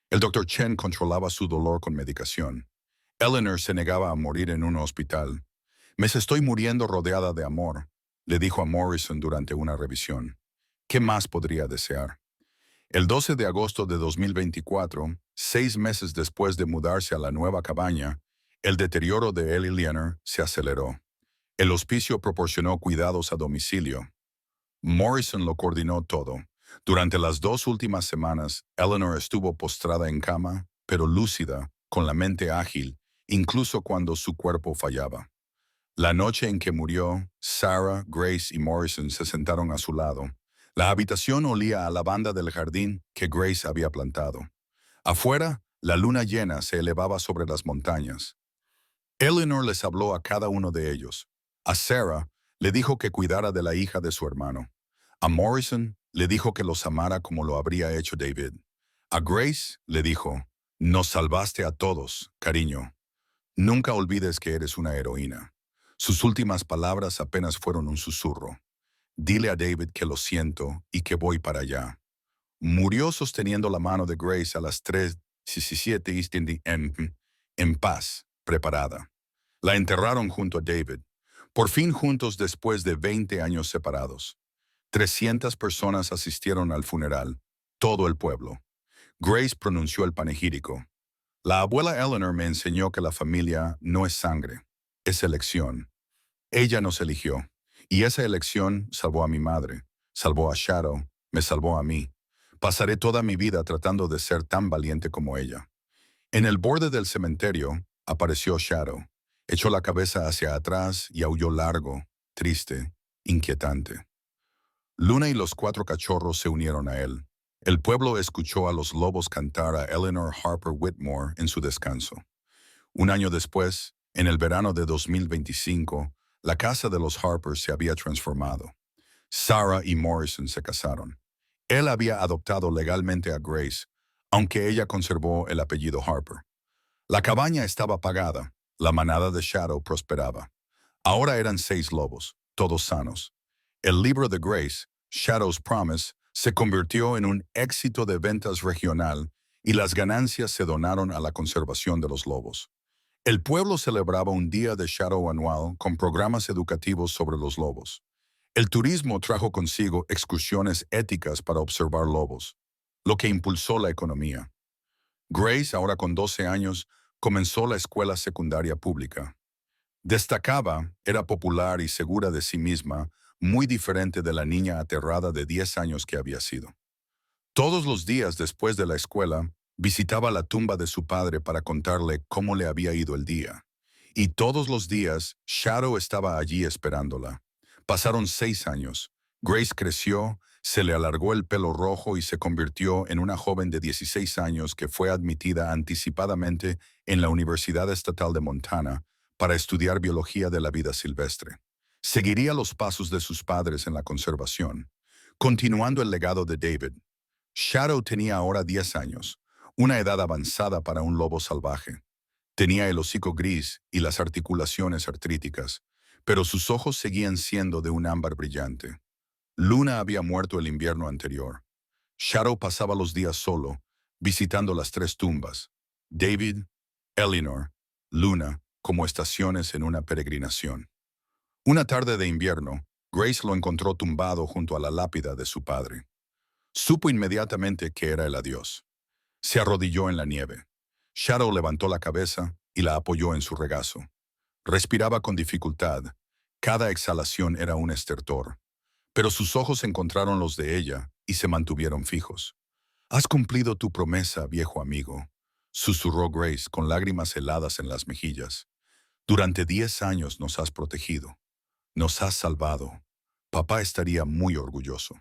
El Dr. Chen controlaba su dolor con medicación. Eleanor se negaba a morir en un hospital. «Me estoy muriendo rodeada de amor», le dijo a Morrison durante una revisión. ¿Qué más podría desear? El 12 de agosto de 2024, 6 meses después de mudarse a la nueva cabaña, el deterioro de Eleanor se aceleró. El hospicio proporcionó cuidados a domicilio. Morrison lo coordinó todo. Durante las 2 últimas semanas, Eleanor estuvo postrada en cama, pero lúcida, con la mente ágil, incluso cuando su cuerpo fallaba. La noche en que murió, Sarah, Grace y Morrison se sentaron a su lado. La habitación olía a lavanda del jardín que Grace había plantado. Afuera, la luna llena se elevaba sobre las montañas. Eleanor les habló a cada uno de ellos. A Sarah le dijo que cuidara de la hija de su hermano. A Morrison le dijo que los amara como lo habría hecho David. A Grace le dijo, «Nos salvaste a todos, cariño. Nunca olvides que eres una heroína». Sus últimas palabras apenas fueron un susurro. «Dile a David que lo siento y que voy para allá». Murió sosteniendo la mano de Grace a las 3:17 en paz, preparada. La enterraron junto a David, por fin juntos después de 20 años separados. 300 personas asistieron al funeral, todo el pueblo. Grace pronunció el panegírico. «La abuela Eleanor me enseñó que la familia no es sangre, es elección. Ella nos eligió, y esa elección salvó a mi madre, salvó a Shadow, me salvó a mí. Pasaré toda mi vida tratando de ser tan valiente como ella». En el borde del cementerio apareció Shadow. Echó la cabeza hacia atrás y aulló largo, triste, inquietante. Luna y los 4 cachorros se unieron a él. El pueblo escuchó a los lobos cantar a Eleanor Harper Whitmore en su descanso. Un año después, en el verano de 2025, la casa de los Harper se había transformado. Sarah y Morrison se casaron. Él había adoptado legalmente a Grace, aunque ella conservó el apellido Harper. La cabaña estaba pagada, la manada de Shadow prosperaba. Ahora eran 6 lobos, todos sanos. El libro de Grace, Shadow's Promise, se convirtió en un éxito de ventas regional y las ganancias se donaron a la conservación de los lobos. El pueblo celebraba un día de Shadow anual con programas educativos sobre los lobos. El turismo trajo consigo excursiones éticas para observar lobos, lo que impulsó la economía. Grace, ahora con 12 años, comenzó la escuela secundaria pública. Destacaba, era popular y segura de sí misma, muy diferente de la niña aterrada de 10 años que había sido. Todos los días después de la escuela, visitaba la tumba de su padre para contarle cómo le había ido el día. Y todos los días, Shadow estaba allí esperándola. Pasaron 6 años. Grace creció, se le alargó el pelo rojo y se convirtió en una joven de 16 años que fue admitida anticipadamente en la Universidad Estatal de Montana para estudiar biología de la vida silvestre. Seguiría los pasos de sus padres en la conservación, continuando el legado de David. Shadow tenía ahora 10 años, una edad avanzada para un lobo salvaje. Tenía el hocico gris y las articulaciones artríticas, pero sus ojos seguían siendo de un ámbar brillante. Luna había muerto el invierno anterior. Shadow pasaba los días solo, visitando las 3 tumbas, David, Eleanor, Luna, como estaciones en una peregrinación. Una tarde de invierno, Grace lo encontró tumbado junto a la lápida de su padre. Supo inmediatamente que era el adiós. Se arrodilló en la nieve. Shadow levantó la cabeza y la apoyó en su regazo. Respiraba con dificultad. Cada exhalación era un estertor. Pero sus ojos encontraron los de ella y se mantuvieron fijos. Has cumplido tu promesa, viejo amigo, susurró Grace con lágrimas heladas en las mejillas. Durante 10 años nos has protegido, nos has salvado. Papá estaría muy orgulloso.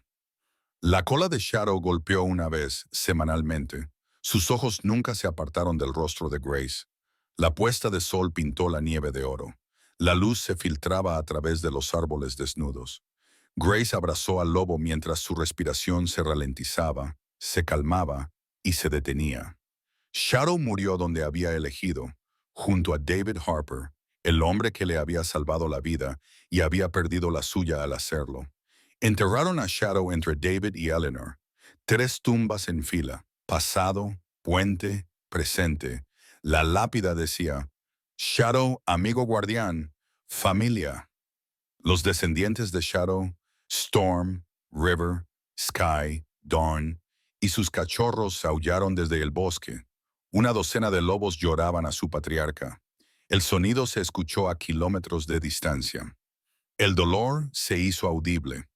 La cola de Shadow golpeó una vez, semanalmente. Sus ojos nunca se apartaron del rostro de Grace. La puesta de sol pintó la nieve de oro. La luz se filtraba a través de los árboles desnudos. Grace abrazó al lobo mientras su respiración se ralentizaba, se calmaba y se detenía. Shadow murió donde había elegido, junto a David Harper, el hombre que le había salvado la vida y había perdido la suya al hacerlo. Enterraron a Shadow entre David y Eleanor. 3 tumbas en fila, pasado, puente, presente. La lápida decía, Shadow, amigo guardián, familia. Los descendientes de Shadow, Storm, River, Sky, Dawn, y sus cachorros aullaron desde el bosque. Una docena de lobos lloraban a su patriarca. El sonido se escuchó a kilómetros de distancia. El dolor se hizo audible.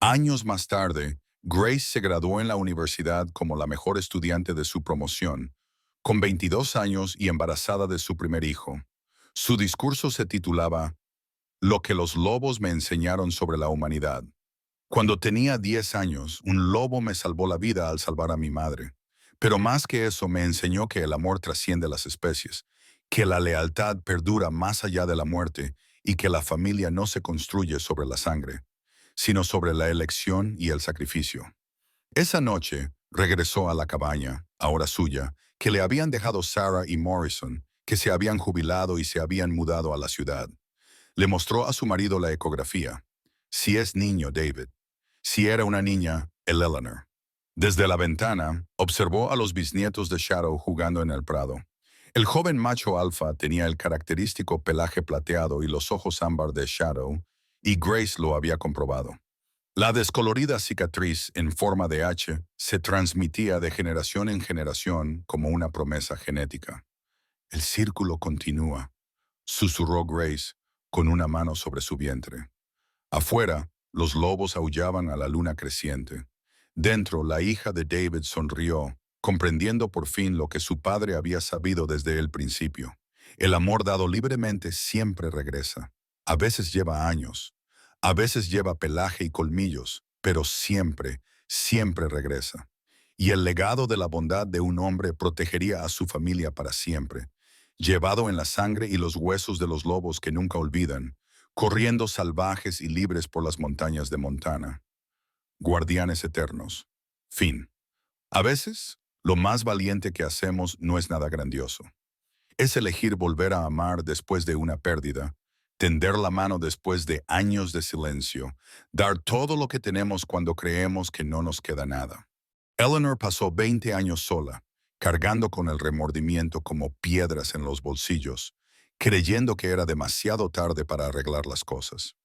Años más tarde, Grace se graduó en la universidad como la mejor estudiante de su promoción, con 22 años y embarazada de su primer hijo. Su discurso se titulaba Lo que los lobos me enseñaron sobre la humanidad. Cuando tenía 10 años, un lobo me salvó la vida al salvar a mi madre. Pero más que eso, me enseñó que el amor trasciende las especies, que la lealtad perdura más allá de la muerte y que la familia no se construye sobre la sangre, sino sobre la elección y el sacrificio. Esa noche, regresó a la cabaña, ahora suya, que le habían dejado Sarah y Morrison, que se habían jubilado y se habían mudado a la ciudad. Le mostró a su marido la ecografía. Si es niño, David. Si era una niña, Eleanor. Desde la ventana, observó a los bisnietos de Shadow jugando en el prado. El joven macho alfa tenía el característico pelaje plateado y los ojos ámbar de Shadow, y Grace lo había comprobado. La descolorida cicatriz en forma de H se transmitía de generación en generación como una promesa genética. El círculo continúa, susurró Grace con una mano sobre su vientre. Afuera, los lobos aullaban a la luna creciente. Dentro, la hija de David sonrió, comprendiendo por fin lo que su padre había sabido desde el principio. El amor dado libremente siempre regresa. A veces lleva años, a veces lleva pelaje y colmillos, pero siempre, siempre regresa. Y el legado de la bondad de un hombre protegería a su familia para siempre, llevado en la sangre y los huesos de los lobos que nunca olvidan, corriendo salvajes y libres por las montañas de Montana. Guardianes eternos. Fin. A veces, lo más valiente que hacemos no es nada grandioso. Es elegir volver a amar después de una pérdida, tender la mano después de años de silencio, dar todo lo que tenemos cuando creemos que no nos queda nada. Eleanor pasó 20 años sola, cargando con el remordimiento como piedras en los bolsillos, creyendo que era demasiado tarde para arreglar las cosas.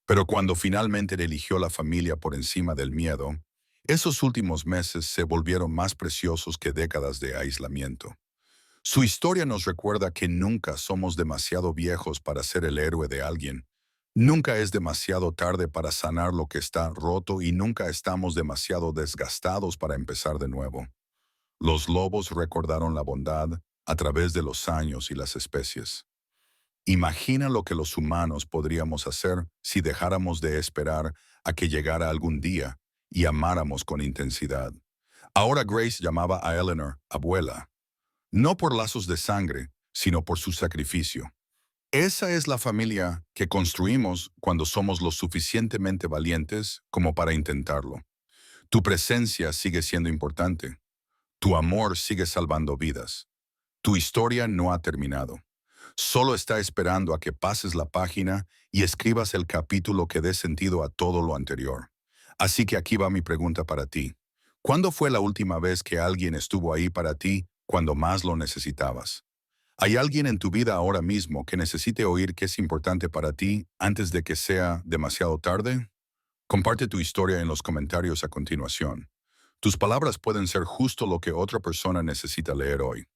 Pero cuando finalmente eligió la familia por encima del miedo, esos últimos meses se volvieron más preciosos que décadas de aislamiento. Su historia nos recuerda que nunca somos demasiado viejos para ser el héroe de alguien. Nunca es demasiado tarde para sanar lo que está roto y nunca estamos demasiado desgastados para empezar de nuevo. Los lobos recordaron la bondad a través de los años y las especies. Imagina lo que los humanos podríamos hacer si dejáramos de esperar a que llegara algún día y amáramos con intensidad. Ahora Grace llamaba a Eleanor abuela, no por lazos de sangre, sino por su sacrificio. Esa es la familia que construimos cuando somos lo suficientemente valientes como para intentarlo. Tu presencia sigue siendo importante. Tu amor sigue salvando vidas. Tu historia no ha terminado. Solo está esperando a que pases la página y escribas el capítulo que dé sentido a todo lo anterior. Así que aquí va mi pregunta para ti. ¿Cuándo fue la última vez que alguien estuvo ahí para ti cuando más lo necesitabas? ¿Hay alguien en tu vida ahora mismo que necesite oír qué es importante para ti antes de que sea demasiado tarde? Comparte tu historia en los comentarios a continuación. Tus palabras pueden ser justo lo que otra persona necesita leer hoy.